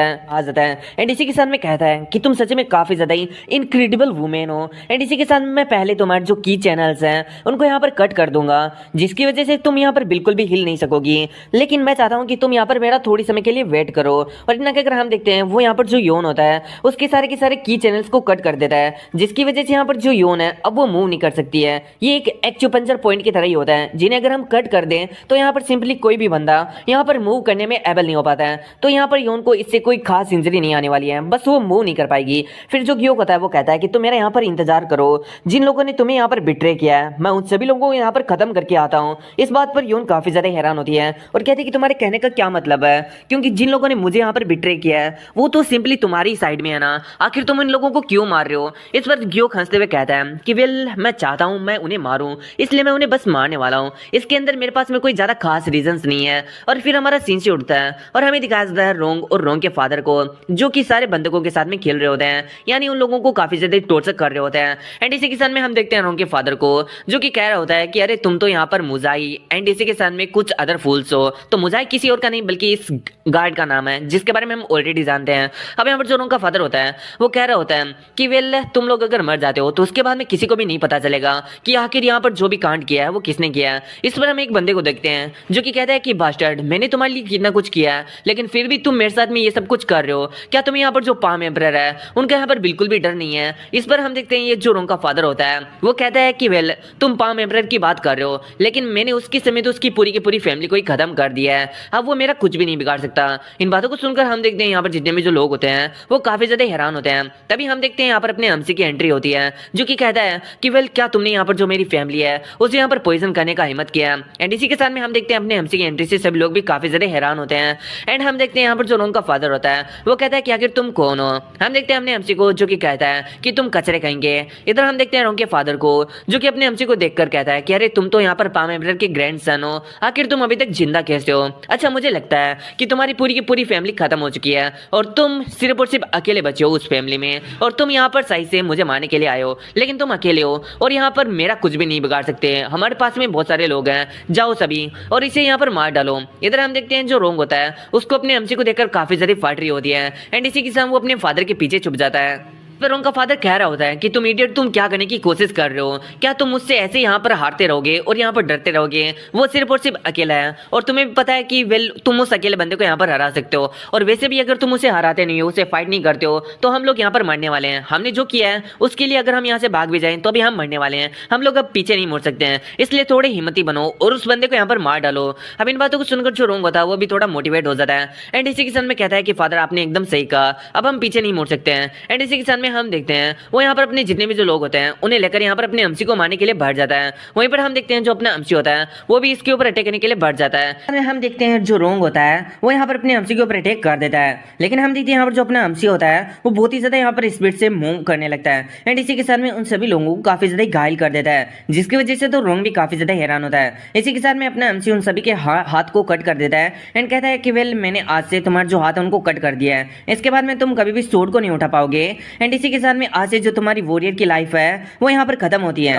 है एंड इसी के साथ में कहता है कि तुम सच में काफी ज्यादा ही इनक्रेडिबल वुमेन हो एंड इसी के साथ में पहले तुम्हारे जो की चैनल्स हैं उनको यहाँ पर कट कर दूंगा जिसकी वजह से तुम यहाँ पर बिल्कुल भी हिल नहीं सकोगी, लेकिन मैं चाहता हूँ कि तुम यहाँ पर मेरा थोड़ी समय के लिए वेट करो। और इतना कहकर हम देखते हैं वो यहाँ पर जो योन होता है उसके सारे के सारे की चैनल्स को कट कर देता है, जिसकी वजह से यहाँ पर जो योन है अब वो मूव नहीं कर सकती है। ये एक एक्यूपंक्चर पॉइंट की तरह ही होता है, जिन्हें अगर हम कट कर दें तो यहाँ पर सिंपली कोई भी बंदा यहाँ पर मूव करने में एबल नहीं हो पाता है। तो यहाँ पर योन को इससे कोई खास इंजरी नहीं आने वाली है, बस वो मूव नहीं कर पाएगी। फिर जो गियोक होता है वो कहता है कि तुम मेरा यहाँ पर इंतजार करो, जिन लोगों ने तुम्हें यहाँ पर बिट्रे किया है मैं उन सभी लोगों को यहाँ पर खत्म करके आता हूँ। इस बात पर योन काफी ज्यादा हैरान होती है और कहती है कि तुम्हारे कहने का क्या मतलब है, क्योंकि जिन लोगों ने मुझे यहाँ पर बिट्रे किया है वो तो सिंपली तुम्हारी साइड में है ना, आखिर तुम इन लोगों को क्यों मार रहे हो। इस पर गियोक हंसते हुए कहता है कि वेल मैं चाहता हूँ मैं उन्हें मारूं, इसलिए मैं उन्हें बस मारने वाला हूँ, इसके अंदर मेरे पास में कोई ज्यादा खास रीजंस नहीं है। और फिर हमारा सीन से उठता है और हमें दिखाया जाता है रोंग और रोंग के फादर को जो कि सारे बंधकों के साथ में खेल रहे होते हैं, यानी उन लोगों को काफी ज्यादा टॉर्चर कर रहे होते हैं। एंड इसी के साथ में हम देखते हैं रोंग के फादर को जो कि कह रहा होता है कि अरे तुम तो यहाँ पर मुजाई एंड इसी के साथ में कुछ अदर फूल्स हो। तो मुजाई किसी और का नहीं बल्कि इस गार्ड का नाम है जिसके बारे में हम ऑलरेडी जानते हैं। अब यहाँ पर जो रोंग का फादर होता है वो कह रहा होता है कि वेल तुम लोग अगर मर जाते हो तो उसके बाद में किसी को भी नहीं पता चलेगा कि आखिर यहाँ पर जो भी कांड किया है वो किसने किया है। इस पर हम एक बंदे को देखते हैं जो कि कहता है कि बास्टर्ड मैंने तुम्हारे लिए कितना कुछ किया है लेकिन फिर भी तुम मेरे साथ में ये सब कुछ कर रहे हो, क्या तुम्हें यहाँ पर जो पाम एम्परर है उनका यहाँ पर बिल्कुल भी डर नहीं है। इस पर हम देखते हैं ये जो रोंग का फादर होता है वो कहता है कि वेल तुम पाम एम्परर की बात कर रहे हो लेकिन मैंने उसके समय तो उसकी पूरी की पूरी फैमिली को ही खत्म कर दिया है, अब वो मेरा कुछ भी नहीं बिगाड़ सकता। इन बातों को सुनकर हम देखते हैं यहाँ पर जितने भी जो लोग होते हैं वो काफी ज्यादा हैरान होते हैं। तभी हम देखते हैं यहाँ पर अपने हमसी की एंट्री होती है जो कि कहता है कि वेल क्या तुमने यहाँ पर जो मेरी फैमिली है उसे यहाँ पर पॉइजन करने का हिम्मत किया। एंड इसी के साथ में हम देखते हैं अपने हमसी की एंट्री से सभी लोग भी काफी ज्यादा हैरान होते हैं। एंड हम देखते हैं यहाँ पर जो रोंग का फादर होता है वो कहता है कि आखिर तुम कौन हो। हम देखते हैं अपने हमसी को जो कि कहता है कि तुम कचरे कहेंगे। इधर हम देखते हैं रोंग के फादर को जो कि अपने हमसी को देखकर कहता है कि अरे तुम तो यहाँ पर पाम एम्परर के ग्रैंडसन हो, आखिर तुम अभी तक जिंदा कैसे हो। अच्छा मुझे लगता है कि तुम्हारी पूरी की पूरी फैमिली खत्म हो चुकी है और तुम सिर्फ और सिर्फ अकेले बचे हो उस फैमिली में, और तुम यहाँ पर सही से मुझे मारने के लिए आए हो लेकिन तुम अकेले हो और यहाँ पर मेरा कुछ भी नहीं बिगाड़ सकते। हमारे पास में बहुत सारे लोग हैं, जाओ सभी और इसे यहाँ पर मार डालो। इधर हम देखते हैं जो रोंग होता है उसको अपने हमसी को देखकर काफी ज्यादा फाट रही होती है एंड इसी के साथ वो अपने फादर के पीछे छुप जाता है। फिर उनका फादर कह रहा होता है कि तुम इडियट, तुम क्या करने की कोशिश कर रहे हो? क्या तुम मुझसे ऐसे यहाँ पर हारते रहोगे और यहाँ पर डरते रहोगे? वो सिर्फ और सिर्फ अकेला है और तुम्हें भी पता है कि वेल तुम उस अकेले बंदे को यहाँ पर हरा सकते हो, और वैसे भी अगर तुम उसे हराते नहीं हो, उसे फाइट नहीं करते हो, तो हम लोग यहाँ पर मरने वाले हैं। हमने जो किया है उसके लिए अगर हम यहाँ से भाग भी जाएं तो भी हम मरने वाले हैं, हम लोग अब पीछे नहीं मुड़ सकते हैं, इसलिए थोड़े हिम्मती बनो और उस बंदे को यहाँ पर मार डालो। अब इन बातों को सुनकर जो रोंग होता है वो भी थोड़ा मोटिवेट हो जाता है एंड इसी के साथ में कहता है कि फादर आपने एकदम सही कहा, अब हम पीछे नहीं मुड़ सकते हैं। एंड इसी के साथ में हम देखते हैं वो यहाँ पर अपने जितने भी जो लोग होते हैं उन्हें लेकर यहाँ पर अपने अमसी को मारने के लिए बढ़ जाता है। वहीं पर हम देखते हैं जो अपना अमसी होता है वो भी इसके ऊपर अटैक करने के लिए बढ़ जाता है। हम देखते हैं जो रोंग होता है वो यहाँ पर अपने अमसी के ऊपर अटैक कर देता है, लेकिन हम देखते हैं यहाँ पर जो अपना अमसी होता है वो बहुत ही ज्यादा यहाँ पर स्पीड से मूव करने लगता है एंड इसी के साथ में उन सभी लोगों को काफी ज्यादा घायल कर देता है, जिसकी वजह से तो रोंग भी काफी ज्यादा हैरान होता है। इसी के साथ में अपना अमसी उन सभी के हाथ को कट कर देता है एंड कहता है कि वेल मैंने आज से तुम्हारा जो हाथ है उनको कट कर दिया है, इसके बाद में तुम कभी भी स्वॉर्ड को नहीं उठा पाओगे एंड इसी के साथ में आज से जो तुम्हारी वॉरियर की लाइफ है वो यहाँ पर खत्म होती है।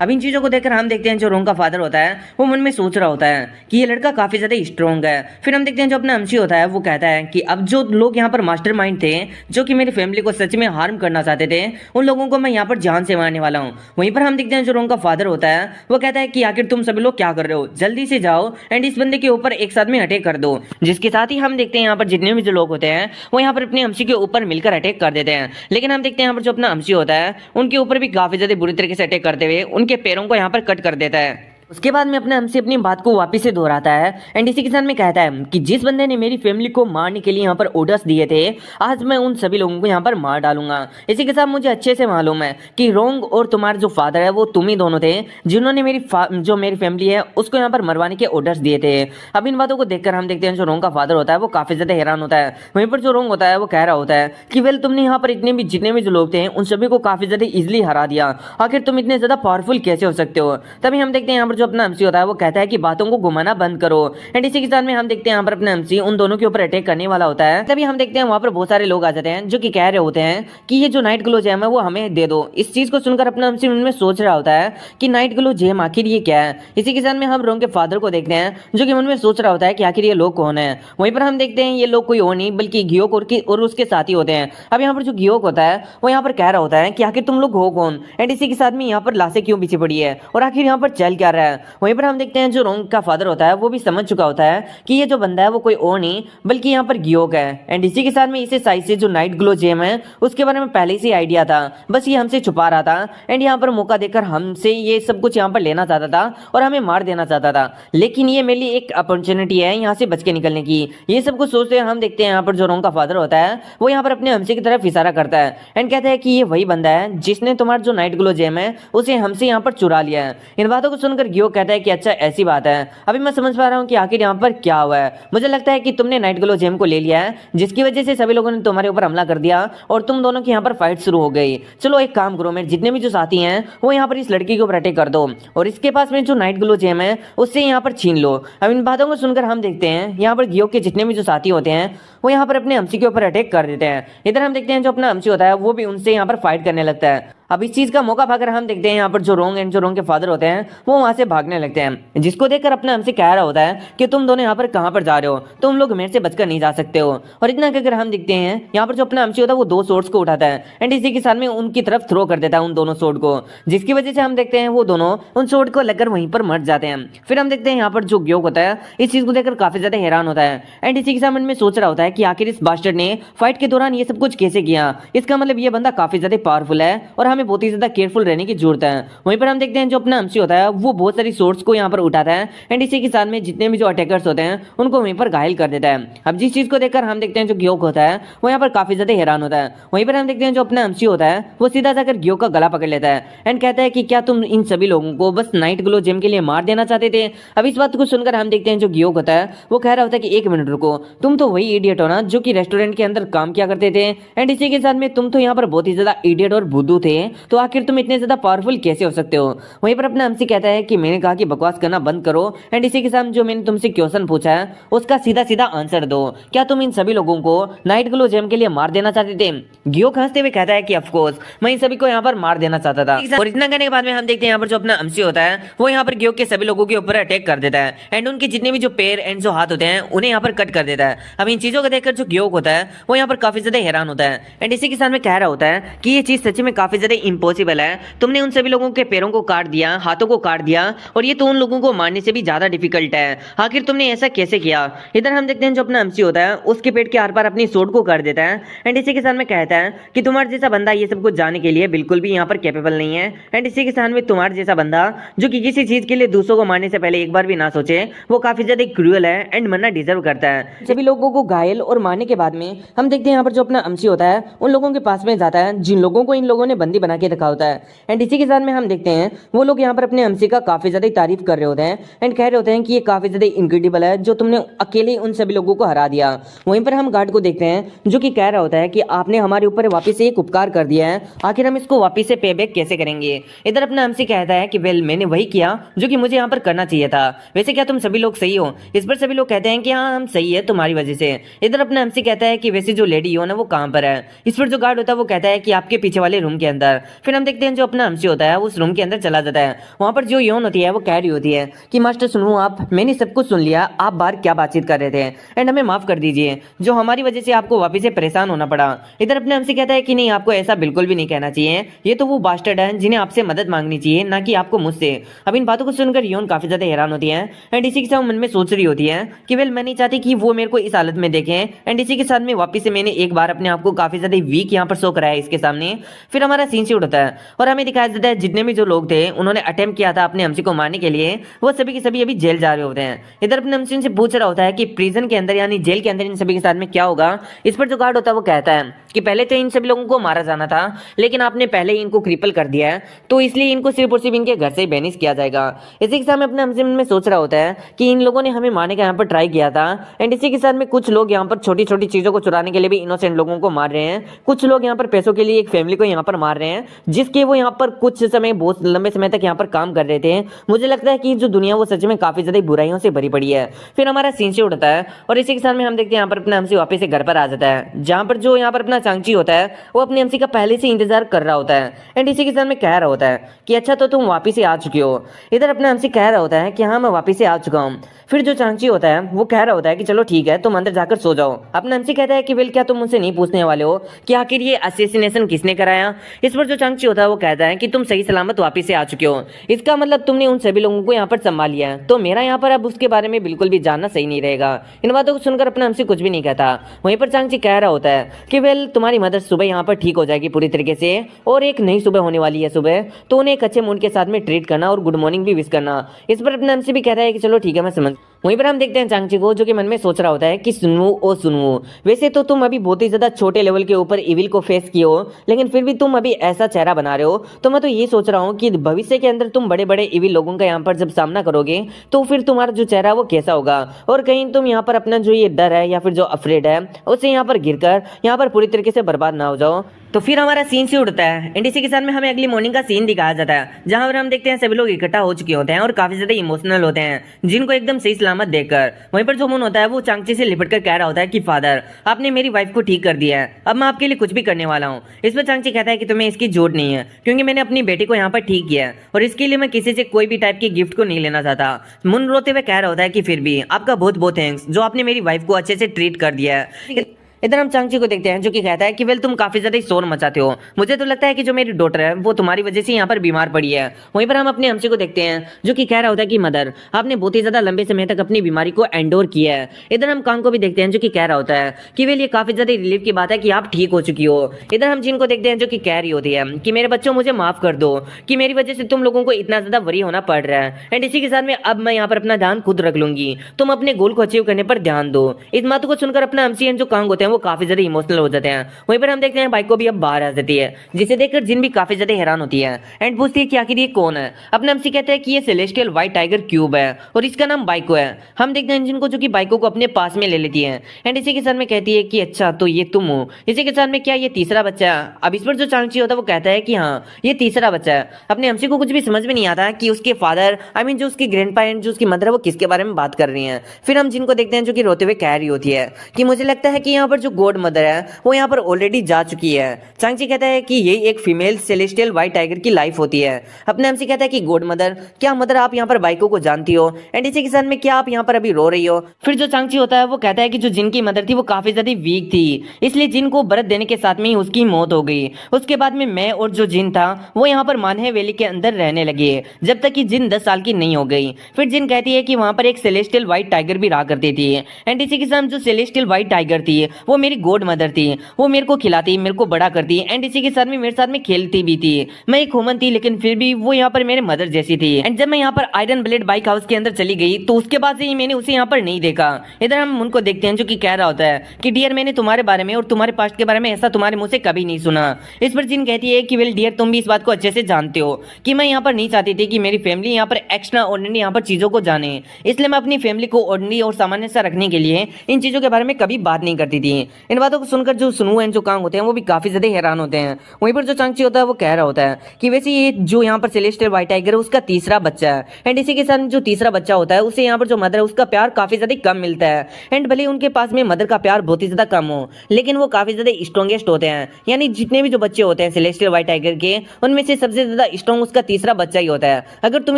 अब इन चीजों को देखकर हम देखते हैं जो रोंग का फादर होता है वो मन में सोच रहा होता है कि ये लड़का काफी ज्यादा स्ट्रॉन्ग है। फिर हम देखते हैं जो अपना अमसी होता है वो कहता है कि अब जो लोग यहाँ पर मास्टरमाइंड थे जो कि मेरी फैमिली को सच में हार्म करना चाहते थे, उन लोगों को मैं यहाँ पर जान से मारने वाला हूँ। वहीं पर हम देखते हैं जो रोंग का फादर होता है वो कहता है कि आखिर तुम सभी लोग क्या कर रहे हो, जल्दी से जाओ एंड इस बंदे के ऊपर एक साथ में अटैक कर दो। जिसके साथ ही हम देखते हैं यहाँ पर जितने भी जो लोग होते हैं वो यहाँ पर अपने अमसी के ऊपर मिलकर अटैक कर देते हैं, लेकिन हम देखते हैं यहाँ पर जो अपना अमसी होता है उनके ऊपर भी काफी ज्यादा बुरी तरीके से अटैक करते हुए उनके पैरों को यहाँ पर कट कर देता है। उसके बाद में अपने हमसे अपनी बात को वापस से दोहराता है एंड इसी के साथ में कहता है कि जिस बंदे ने मेरी फैमिली को मारने के लिए यहाँ पर ऑर्डर्स दिए थे आज मैं उन सभी लोगों को यहाँ पर मार डालूंगा। इसी के साथ मुझे अच्छे से मालूम है कि रोंग और तुम्हारे जो फादर है वो तुम ही दोनों थे जिन्होंने मेरी फैमिली है उसको यहाँ पर मरवाने के ऑर्डर्स दिए थे। अब इन बातों को देखकर हम देखते हैं जो रोंग का फादर होता है वो काफी ज्यादा हैरान होता है। वहीं पर जो रोंग होता है वो कह रहा होता है कि वेल तुमने यहाँ पर जितने भी जो लोग थे उन सभी को काफी ज्यादा इजिली हरा दिया, आखिर तुम इतने ज्यादा पावरफुल कैसे हो सकते हो? तभी हम देखते हैं यहाँ पर जो अपना एमसी होता है वो कहता है कि बातों को घुमाना बंद करो एंड इसी के साथ में हम देखते हैं यहाँ पर अपना एमसी उन दोनों के ऊपर अटैक करने वाला होता है। तभी हम देखते हैं वहां पर बहुत सारे लोग आ जाते हैं जो कि कह रहे होते हैं कि ये जो नाइट ग्लो जेम है वो हमें दे दो। इस चीज को सुनकर अपना एमसी उनमें सोच रहा होता है कि नाइट ग्लो जेम आखिर ये क्या है। इसी के साथ में हम रोंग के फादर को देखते हैं जो कि मन में सोच रहा होता है कि आखिर ये लोग कौन है। वहीं पर हम देखते हैं ये लोग कोई और नहीं बल्कि गियोक और उसके साथी होते हैं। अब यहाँ पर जो गियोक होता है वो यहाँ पर कह रहा होता है कि आखिर तुम लोग हो कौन एंड इसी के साथ में यहाँ पर लाशें क्यों पीछे पड़ी है और आखिर यहाँ पर चल क्या रहा है। वहीं पर हम देखते हैं जो रोंग का फादर होता है वो भी समझ चुका होता है कि ये जो बंदा है वो कोई और नहीं बल्कि यहाँ पर गियोक है एंड इसी के साथ में इसे साइज से जो नाइट ग्लो जेम है उसके बारे में पहले से आइडिया था, बस ये हमसे छुपा रहा था एंड यहाँ पर मौका देकर हमसे ये सब कुछ यहाँ पर लेना चाहता था और हमें मार देना चाहता था, लेकिन ये मेरे लिए एक अपॉर्चुनिटी है यहाँ से बच के निकलने की। ये सब कुछ सोचते हैं हम देखते हैं यहाँ पर जो रोंग का फादर होता है वो यहाँ पर अपने हमसे की तरफ इशारा करता है एंड कहता है कि ये वही बंदा है जिसने तुम्हारा जो नाइट ग्लो जेम है उसे हमसे यहाँ पर चुरा लिया है। इन बातों को सुनकर गियोक कहता है कि अच्छा ऐसी बात है, अभी मैं समझ पा रहा हूँ कि आखिर यहाँ पर क्या हुआ है। मुझे लगता है कि तुमने नाइट ग्लो जेम को ले लिया है जिसकी वजह से सभी लोगों ने तुम्हारे ऊपर हमला कर दिया और तुम दोनों की यहाँ पर फाइट शुरू हो गई। चलो एक काम करो, मेरे जितने भी जो साथी हैं वो यहाँ पर इस लड़की के ऊपर अटैक कर दो और इसके पास में जो नाइट ग्लो जेम है उससे यहाँ पर छीन लो। अब इन बातों को सुनकर हम देखते हैं यहाँ पर गियोक के जितने भी जो साथी होते हैं वो यहाँ पर अपने अमसी के ऊपर अटैक कर देते हैं। इधर हम देखते हैं जो अपना अमसी होता है वो भी उनसे यहाँ पर फाइट करने लगता है। अब इस चीज का मौका पाकर हम देखते हैं यहाँ पर जो रोंग एंड जो रोंग के फादर होते हैं वो वहां से भागने लगते हैं, जिसको देखकर अपना हमसे कह रहा होता है कि तुम दोनों यहाँ पर कहां पर जा रहे हो, तुम लोग मेरे से बचकर नहीं जा सकते हो। और इतना कहकर हम देखते हैं यहाँ पर जो अपना हमसी होता है वो दो सोर्ड्स को उठाता है एंड इसी के साथ में उनकी तरफ थ्रो कर देता है उन दोनों सोर्ड को, जिसकी वजह से हम देखते हैं वो दोनों उन सोर्ड को लगकर वहीं पर मर जाते हैं। फिर हम देखते हैं यहाँ पर जो गियोक होता है इस चीज को देखकर काफी ज्यादा हैरान होता है एंड इसी के साथ में सोच रहा होता है कि आखिर इस बास्टर्ड ने फाइट के दौरान ये सब कुछ कैसे किया। इसका मतलब ये बंदा काफी ज्यादा पावरफुल है और हमें बहुत ही ज्यादा केयरफुल रहने की जरूरत है। वहीं पर हम देखते हैं जो अपना एमसी होता है वो बहुत सारी सोर्स को यहाँ पर उठाता है एंड इसी के साथ में जितने भी जो अटैकर्स होते हैं उनको वहीं पर घायल कर देता है। अब जिस चीज को देखकर हम देखते हैं जो गियोक होता है वो यहाँ पर काफी ज्यादा हैरान होता है। वहीं पर हम देखते हैं जो अपना एमसी होता है वो सीधा जाकर गियोक का गला पकड़ लेता है एंड कहता है कि क्या तुम इन सभी लोगों को बस नाइट ग्लो जेम के लिए मार देना चाहते थे। अब इस बात को सुनकर हम देखते हैं जो गियोक होता है वो कह रहा होता है कि एक मिनट रुको, तुम तो वही इडियट हो ना जो कि रेस्टोरेंट के अंदर काम किया करते थे एंड इसी के साथ में तुम तो यहाँ पर बहुत ही ज्यादा इडियट और बुद्धू थे तो आखिर तुम इतने ज्यादा पावरफुल कैसे हो सकते हो। वहीं पर अपना एमसी कहता है कि मैंने कहा कि बकवास करना बंद करो एंड इसी के साथ जो मैंने तुमसे क्वेश्चन पूछा है उसका सीधा सीधा आंसर दो। क्या तुम इन सभी लोगों को नाइट ग्लो जेम के लिए मार देना चाहते थे। गियोक हंसते हुए कहता है कि ऑफ कोर्स मैं इन सभी को यहाँ पर मार देना चाहता था। और इतना करने के बाद में हम देखते हैं यहाँ पर जो अपना एमसी होता है वो यहाँ पर गियोक के सभी लोगों के ऊपर अटैक कर देता है एंड उनके जितने भी जो पैर एंड जो हाथ होते हैं उन्हें यहाँ पर कट कर देता है। अब इन चीजों को देखकर जो गियोक होता है वो यहाँ पर काफी ज्यादा हैरान होता है एंड इसी के साथ में कह रहा होता है कि ये चीज सच्ची में काफी ज्यादा इम्पॉसिबल है। तुमने उन सभी लोगों के पैरों को काट दिया, हाथों को काट दिया और ये तो उन लोगों को मारने से भी ज्यादा डिफिकल्ट है। आखिर तुमने ऐसा कैसे किया। इधर हम देखते हैं जो अपना एमसी होता है उसके पेट के आर पार अपनी सोड को काट देता है एंड इसी के साथ में कहता है कि तुम्हारे जैसा बंदा ये सब कुछ जानने के लिए बिल्कुल भी यहाँ पर कैपेबल नहीं है एंड इसी के साथ में तुम्हारे जैसा बंदा जो कि किसी चीज के लिए दूसरों को मारने से पहले एक बार भी ना सोचे वो काफी ज्यादा क्रूअल है एंड मरना डिजर्व करता है। सभी लोगों को घायल और मारने के बाद में हम देखते हैं यहाँ पर जो अपना एमसी होता है उन लोगों के पास में जाता है जिन लोगों को इन लोगों ने बंदी बना के रखा होता है एंड इसी के साथ में हम देखते हैं वो लोग यहाँ पर अपने एमसी का काफी ज्यादा तारीफ कर रहे होते हैं एंड कह रहे होते हैं कि ये काफी ज्यादा इनक्रेडिबल है जो तुमने अकेले उन सभी लोगों को हरा दिया। वहीं पर हम गार्ड को देखते हैं जो कि कह रहा होता है कि आपने हमारे ऊपर वापस से एक उपकार कर दिया है, आखिर हम इसको वापस से पे बैक कैसे करेंगे। इधर अपना एमसी कहता है कि वेल मैंने वही किया जो कि मुझे यहाँ पर करना चाहिए था। वैसे क्या तुम सभी लोग सही हो। इस पर सभी लोग कहते हैं कि हाँ हम सही है तुम्हारी वजह से। इधर अपना एमसी कहता है कि वैसे जो लेडी हो ना वो कहाँ पर है। इस पर जो गार्ड होता है वो कहता है कि आपके पीछे वाले रूम के अंदर। फिर हम देखते हैं जो अपना एमसी होता है उस रूम के अंदर चला जाता है। वहां पर जो योन होती है वो कह रही होती है कि मास्टर सुनो आप, मैंने सब कुछ सुन लिया, आप बाहर क्या बातचीत कर रहे थे एंड हमें माफ कर दीजिए जो हमारी वजह से आपको वापस से परेशान होना पड़ा। इधर अपने एमसी कहता है कि नहीं आपको ऐसा बिल्कुल भी नहीं कहना चाहिए, ये तो वो बास्टर्ड है जिन्हें आपसे मदद मांगनी चाहिए ना कि आपको मुझसे। अब इन बातों को सुनकर योन काफी ज्यादा हैरान होती है एंड इसी के साथ मन में सोच रही होती है कि वेल मैं नहीं चाहती कि वो मेरे को इस हालत में देखें एंड इसी के साथ में वापस से मैंने एक बार अपने आप को काफी ज्यादा वीक यहाँ पर शो कराया इसके सामने। फिर हमारा सीन शूट होता है और हमें दिखाया जाता है जितने भी जो लोग थे उन्होंने अटेम्प्ट किया था अपने एमसी को मारने के लिए वो सभी के सभी अभी जेल जा रहे होते हैं। इधर अपने एमसी से पूछ रहा होता है कि प्रिजन के अंदर यानी जेल के अंदर इन सभी के साथ में क्या होगा। इस पर जो गार्ड होता है वो कहता है कि पहले तो इन सभी लोगों को मारा जाना था लेकिन आपने पहले ही इनको क्रिपल कर दिया है तो इसलिए इनको सिर्फ और सिर्फ इनके घर से ही बैनिश किया जाएगा। इसी के साथ में अपने एमसी में सोच रहा होता है कि इन लोगों ने हमें मारने का यहाँ पर ट्राई किया था एंड इसी के साथ में कुछ लोग यहाँ पर छोटी छोटी चीजों को चुराने के लिए भी इनोसेंट लोगों को मार रहे हैं, कुछ लोग यहाँ पर पैसों के लिए एक फैमिली को यहाँ पर मार रहे हैं जिसके वो यहाँ पर कुछ समय बहुत लंबे समय तक यहाँ पर काम कर रहे थे। मुझे लगता है कि जो दुनिया वो सच में काफी ज्यादा बुराइयों से भरी पड़ी है। फिर हमारा सीन से उड़ता है और इसी के साथ में हम देखते हैं यहाँ पर अपना एमसी वापस से घर पर आ जाता है जहाँ पर जो यहाँ पर अपना चांगची होता है वो अपने एमसी का पहले से इंतजार कर रहा होता है एंड इसी के साथ में कह रहा होता है कि अच्छा तो तुम वापस से आ चुके हो। इधर अपना एमसी कह रहा होता है कि हाँ मैं वापस से आ चुका हूँ। फिर जो चांगची होता है वो कह रहा होता है कि चलो ठीक है तुम अंदर जाकर सो जाओ। अपना एमसी कहता है कि वेल क्या तुम मुझसे नहीं पूछने वाले हो कि आखिर ये असैसिनेशन किसने कराया। इस पर जो चांगची होता है वो कहता है कि तुम सही सलामत वापस से आ चुके हो, इसका मतलब तुमने उन सभी लोगों को यहाँ पर संभाल लिया है तो मेरा यहाँ पर अब उसके बारे में बिल्कुल भी जानना सही नहीं रहेगा। इन बातों को सुनकर अपना एमसी कुछ भी नहीं कहता। वहीं पर चांगची कह रहा होता है कि वेल तुम्हारी मदद सुबह यहाँ पर ठीक हो जाएगी पूरी तरीके से और एक नई सुबह होने वाली है सुबह तो उन्हें एक अच्छे मूड के साथ में ट्रीट करना और गुड मॉर्निंग भी विश करना। इस पर अपना एमसी भी कह रहा है कि चलो ठीक है मैं समझ। वहीं पर हम देखते हैं चांगची को जो कि मन में सोच रहा होता है कि सुनवो ओ सुनवो, वैसे तो तुम अभी बहुत ही ज्यादा छोटे लेवल के ऊपर इविल को फेस किए हो लेकिन फिर भी तुम अभी ऐसा चेहरा बना रहे हो तो मैं तो ये सोच रहा हूँ कि भविष्य के अंदर तुम बड़े बड़े इविल लोगों का यहाँ पर जब सामना करोगे तो फिर तुम्हारा जो चेहरा वो कैसा होगा और कहीं तुम यहाँ पर अपना जो ये डर है या फिर जो अफ्रेड है उसे यहाँ पर गिरकर यहाँ पर पूरी तरीके से बर्बाद ना हो जाओ। तो फिर हमारा सीन से उड़ता है एंड इसी के साथ में हमें अगली मॉर्निंग का सीन दिखाया जाता है जहां पर हम देखते हैं सभी लोग इकट्ठा हो चुके होते हैं और काफी ज्यादा इमोशनल होते हैं जिनको एकदम सही सलामत देखकर। वहीं पर जो मून होता है वो चांगची से लिपट कर कह रहा होता है कि फादर आपने मेरी वाइफ को ठीक कर दिया है, अब मैं आपके लिए कुछ भी करने वाला हूँ। इस पर चांगची कहता है कि तुम्हें इसकी जरूरत नहीं है क्योंकि मैंने अपनी बेटी को यहाँ पर ठीक किया है और इसके लिए मैं किसी से कोई भी टाइप की गिफ्ट को नहीं लेना चाहता। मुन रोते हुए कह रहा होता है कि फिर भी आपका बहुत बहुत थैंक्स जो आपने मेरी वाइफ को अच्छे से ट्रीट कर दिया है। इधर हम चांगची को देखते हैं जो कि कहता है कि वेल तुम काफी ज्यादा शोर मचाते हो, मुझे तो लगता है कि जो मेरी डॉटर है वो तुम्हारी वजह से यहाँ पर बीमार पड़ी है। वहीं पर हम अपने एमसी को देखते हैं जो कि कह रहा होता है कि मदर आपने बहुत ही ज्यादा लंबे समय तक अपनी बीमारी को एंडोर किया है। इधर हम कांग को भी देखते हैं जो कि कह रहा होता है कि वेल ये काफी ज्यादा रिलीफ की बात है कि आप ठीक हो चुकी हो। इधर हम जिन को देखते हैं जो कि कह रही होती है कि मेरे बच्चों मुझे माफ कर दो कि मेरी वजह से तुम लोगों को इतना ज्यादा वरी होना पड़ रहा है एंड इसी के साथ में अब मैं यहाँ पर अपना ध्यान खुद रख लूंगी, तुम अपने गोल को अचीव करने पर ध्यान दो। इस बात को सुनकर अपना एमसी जो कांग होते हैं वो काफी ज्यादा इमोशनल हो जाते हैं। वहीं पर हम देखते हैं बाइको भी अब बाहर आ जाती है, जिसे देखकर जिन भी काफी ज्यादा हैरान होती है एंड पूछती है कि आखिर ये कौन है। अपने हमसे कहते हैं कि ये सेलेस्टियल व्हाइट टाइगर क्यूब है और इसका नाम बाइको है। हम देखते हैं जिनको जो कि बाइको को अपने पास में ले लेती है एंड इसी के साथ में कहती है कि अच्छा तो ये तुम हो। इसी के साथ में क्या ये तीसरा बच्चा है? अब इस पर जो चांगची होता है वो कहता है कि हाँ ये तीसरा बच्चा है। अपने हमसे को कुछ भी समझ में नहीं आता कि उसके फादर जो उसकी ग्रैंडपा एंड जो उसकी मदर है वो किसके बारे में बात कर रही हैं। फिर हम जिनको देखते हैं जो कि रोते हुए कह रही होती है कि मुझे लगता है कि यहाँ पर जो गॉड मदर है वो यहाँ पर ऑलरेडी जा चुकी है। चांगची कहता है कि ये एक फीमेल सेलेस्टियल व्हाइट टाइगर की लाइफ होती है। अपने हमसे कहता है कि गॉड मदर, क्या मदर आप यहाँ पर बाइको को जानती हो एंड इसी के साथ में क्या आप यहाँ पर अभी रो रही हो? फिर जो चांगची होता है वो कहता है कि जो जिन की मदर थी वो काफी ज्यादा वीक थी, इसलिए जिन को बर्थ देने के साथ में ही उसकी मौत हो गई। उसके बाद में मैं और जो जिन था वो यहाँ पर मानहे वैली के अंदर रहने लगे जब तक कि जिन 10 साल की नहीं हो गई। फिर जिन कहती है कि वहां पर एक सेलेस्टियल व्हाइट टाइगर भी रहा करती थी एंड इसी के साथ जो सेलेस्टियल व्हाइट टाइगर थी वो मेरी गॉड मदर थी। वो मेरे को खिलाती, मेरे को बड़ा करती एंड इसी के साथ में मेरे साथ में खेलती भी थी। मैं एक ह्यूमन थी लेकिन फिर भी वो यहाँ पर मेरे मदर जैसी थी। एंड जब मैं यहाँ पर आयरन ब्लेड बाइक हाउस के अंदर चली गई तो उसके बाद से ही मैंने उसे यहाँ पर नहीं देखा। इधर हम उनको देखते हैं जो कि कह रहा होता है कि डियर मैंने तुम्हारे बारे में और तुम्हारे पास्ट के बारे में ऐसा तुम्हारे मुंह से कभी नहीं सुना। इस पर जिन कहती है कि वेल डियर तुम भी इस बात को अच्छे से जानते हो कि मैं यहाँ पर नहीं चाहती थी कि मेरी फैमिली यहाँ पर एक्स्ट्रा ऑर्डिनरी यहाँ पर चीजों को जाने, इसलिए मैं अपनी फैमिली को ऑर्डिनरी और सामान्य सा रखने के लिए इन चीजों के बारे में कभी बात नहीं करती थी। इन बातों को सुनकर जो सुनू एंड जो कांग होते हैं वो भी काफी ज्यादा हैरान होते हैं। वहीं पर जो चांगची होता है वो कह रहा होता है कि वैसे ये जो यहाँ पर सेलेस्टियल व्हाइट टाइगर है उसका तीसरा बच्चा है एंड इसी के साथ जो तीसरा बच्चा होता है उसे यहाँ पर जो मदर है उसका प्यार काफी ज्यादा कम मिलता है। एंड भले उनके पास में मदर का प्यार बहुत ही ज्यादा कम हो लेकिन वो काफी ज्यादा स्ट्रॉन्गेस्ट होते हैं। यानी जितने भी जो बच्चे होते हैं सेलेस्टियल व्हाइट टाइगर के उनमें से सबसे ज्यादा स्ट्रॉन्ग उसका तीसरा बच्चा ही होता है। अगर तुम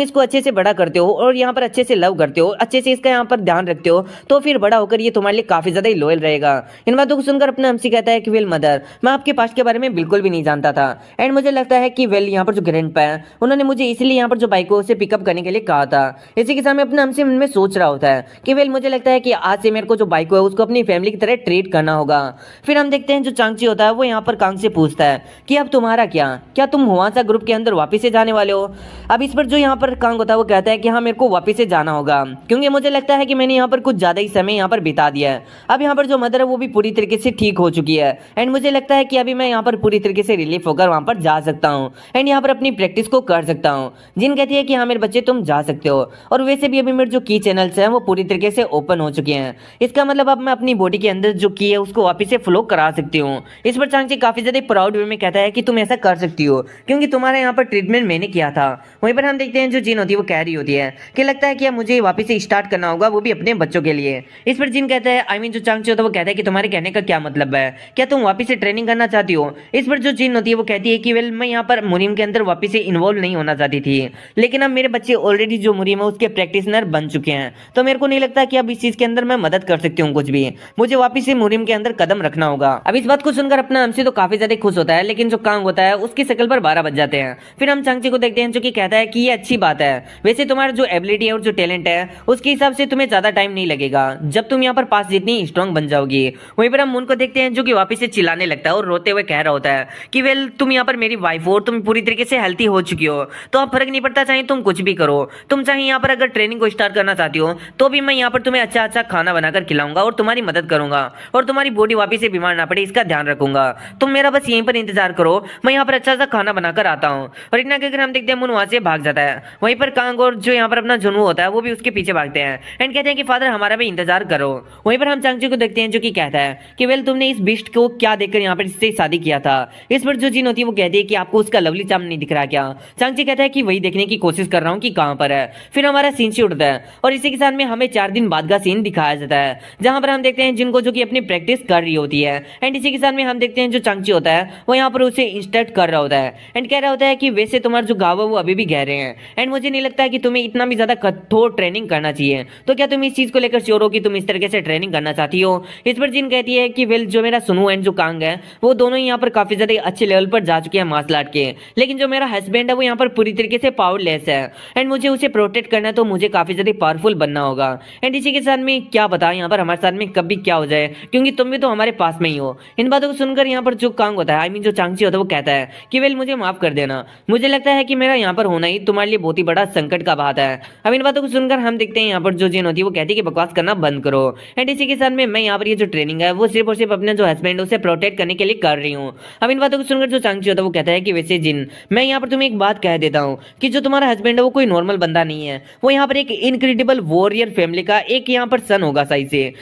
इसको अच्छे से बड़ा करते हो और यहाँ पर अच्छे से लव करते हो, अच्छे से इसका यहाँ पर ध्यान रखते हो तो फिर बड़ा होकर ये तुम्हारे लिए काफी ज्यादा ही लॉयल रहेगा। इन बातों को सुनकर अपना हमसी कहता है कि वेल मदर, मैं आपके पास्ट के बारे में बिल्कुल भी नहीं जानता था एंड मुझे लगता है कि वेल यहाँ पर जो ग्रैंडपा है उन्होंने मुझे इसलिए यहाँ पर जो बाइको से पिकअप करने के लिए कहा था। इसी के सामने अपना हमसे मन में सोच रहा होता है कि वेल मुझे लगता है कि आज से मेरे को जो बाइको है उसको अपनी फैमिली की तरह ट्रीट करना होगा। फिर हम देखते हैं जो चांगची होता है वो यहाँ पर कांग से पूछता है कि अब तुम्हारा क्या तुम हुआसा ग्रुप के अंदर वापिस से जाने वाले हो? अब इस पर जो यहाँ पर कांग होता है वो कहता है कि हाँ मेरे को वापिस से जाना होगा क्योंकि मुझे लगता है कि मैंने यहाँ पर कुछ ज्यादा ही समय यहाँ पर बिता दिया है। अब यहाँ पर जो मदर है वो भी पूरी तरीके से ठीक हो चुकी है एंड मुझे लगता है कि अभी मैं यहाँ पर पूरी तरीके से रिलीफ होकर वहां पर जा सकता हूँ एंड यहाँ पर अपनी प्रैक्टिस को कर सकता हूँ। जिन कहती है कि हाँ मेरे बच्चे तुम जा सकते हो और वैसे भी अभी मेरे जो की चैनल्स हैं वो पूरी तरीके से ओपन हो चुके हैं। इसका मतलब अब मैं अपनी बॉडी के अंदर जो की है उसको वापस से फ्लो करा सकती हूँ। इस पर चांगची काफी ज्यादा प्राउड वे में कहता है कि तुम ऐसा कर सकती हो क्योंकि तुम्हारे यहाँ पर ट्रीटमेंट मैंने किया था। वहीं पर हम देखते हैं जो जिन होती है वो कह रही होती है कि लगता है कि अब मुझे वापस से स्टार्ट करना होगा, वो भी अपने बच्चों के लिए। इस पर जिन कहता है जो चांगची होता है वो कहता है कि तुम्हारे कहने का क्या मतलब है, क्या तुम वापस से ट्रेनिंग करना चाहती हो? इस पर जो जिन होती है वो कहती है कि वेल मैं यहाँ पर मुनीम के अंदर वापस से इन्वॉल्व नहीं होना चाहती थी लेकिन अब मेरे बच्चे ऑलरेडी जो मुनीम है उसके प्रैक्टिशनर बन चुके हैं तो मेरे को नहीं लगता कि अब इस चीज के अंदर मैं मदद कर सकती हूँ कुछ भी। मुझे वापस से मुनीम के अंदर कदम रखना होगा। अब इस बात को सुनकर अपना हमसे तो काफी ज्यादा खुश होता है लेकिन जो कांग होता है उसकी शक्ल पर 12 बज जाते हैं। फिर हम चांगची को देखते हैं जो कि कहता है कि ये अच्छी बात है, वैसे तुम्हारा जो एबिलिटी है और जो टैलेंट है उसके हिसाब से तुम्हें ज्यादा टाइम नहीं लगेगा जब तुम यहाँ पर पास जितनी स्ट्रॉन्ग बन जाओगी। वहीं पर हम मुन को देखते हैं जो कि वापस से चिल्लाने लगता है और रोते हुए कह रहा होता है कि वेल तुम यहाँ पर मेरी वाइफ हो और तुम पूरी तरीके से हेल्थी हो चुकी हो तो अब फर्क नहीं पड़ता, चाहे तुम कुछ भी करो। तुम चाहे यहाँ पर अगर ट्रेनिंग को स्टार्ट करना चाहती हो तो भी मैं यहाँ पर तुम्हें अच्छा अच्छा खाना बनाकर खिलाऊंगा और तुम्हारी मदद करूंगा और तुम्हारी बॉडी वापस से बीमार ना पड़े इसका ध्यान रखूंगा। तुम मेरा बस यहीं पर इंतजार करो, मैं यहाँ पर अच्छा सा खाना बनाकर आता हूँ। और इतना कहकर हम देखते हैं मुन वहां से भाग जाता है। वहीं पर कांग और जो यहाँ पर अपना जुनू होता है वो भी उसके पीछे भागते हैं एंड कहते हैं कि फादर हमारा भी इंतजार करो। वहीं पर हम चांगची को देखते हैं जो कि कहता है कि वेल तुमने इस बिस्ट को क्या देखकर यहाँ पर इससे शादी किया था? इस पर जो जिन होती है वो कहती है कि आपको उसका लवली चाम नहीं दिख रहा क्या? चांगची कहता है कि वही देखने की कोशिश कर रहा हूँ कि कहाँ पर है। फिर हमारा सीन से उठता है और इसी के साथ में हमें 4 दिन बाद का सीन दिखाया जाता है जहां पर हम देखते हैं जिनको जो कि अपनी प्रैक्टिस कर रही होती है एंड इसी के साथ में हम देखते हैं जो चांगची होता है वो यहाँ पर उसे इंस्ट्रक्ट कर रहा होता है एंड कह रहा होता है कि वैसे तुम्हारे जो घाव है वो अभी भी गहरे हैं एंड मुझे नहीं लगता कि तुम्हें इतना भी ज्यादा कठोर ट्रेनिंग करना चाहिए। तो क्या तुम इस चीज को लेकर श्योर हो कि तुम इस तरीके से ट्रेनिंग करना चाहती हो? इस पर जिन कहती है कि वेल जो मेरा सुनू एंड जो कांग है वो दोनों यहाँ पर काफी ज्यादा अच्छे लेवल पर जा चुके हैं मार्शल आर्ट के, लेकिन जो मेरा हस्बैंड है वो यहाँ पर पूरी तरीके से पावरलेस है एंड मुझे उसे प्रोटेक्ट करना है तो मुझे काफी ज्यादा पावरफुल बनना होगा। एंड इसी के साथ में क्या बता यहाँ पर हमारे साथ में कभी क्या हो जाए क्योंकि तुम भी तो हमारे पास में ही हो। इन बातों को सुनकर यहाँ पर जो कांग होता है जो चांगची होता है वो कहता है कि वेल मुझे माफ कर देना, मुझे लगता है कि मेरा यहाँ पर होना ही तुम्हारे लिए बहुत ही बड़ा संकट का बात है। अब इन बातों को सुनकर हम देखते हैं यहाँ पर जो जिन होती है वो कहती है कि बकवास करना बंद करो एंड इसी के साथ में मैं यहाँ पर ये जो ट्रेनिंग है वो सिर्फ और सिर्फ अपने जो हस्बैंड उसे प्रोटेक्ट करने के लिए कर रही हूँ। अब इन बातों को सुनकर जो चांगची होता है वो कहता है कि वैसे जिन, मैं यहाँ पर तुम्हें एक बात कह देता हूँ कि जो तुम्हारा हस्बैंड है वो कोई नॉर्मल बंदा नहीं है, वो यहाँ पर एक इनक्रेडिबल वॉरियर फैमिली का एक यहाँ पर सन होगा सही से।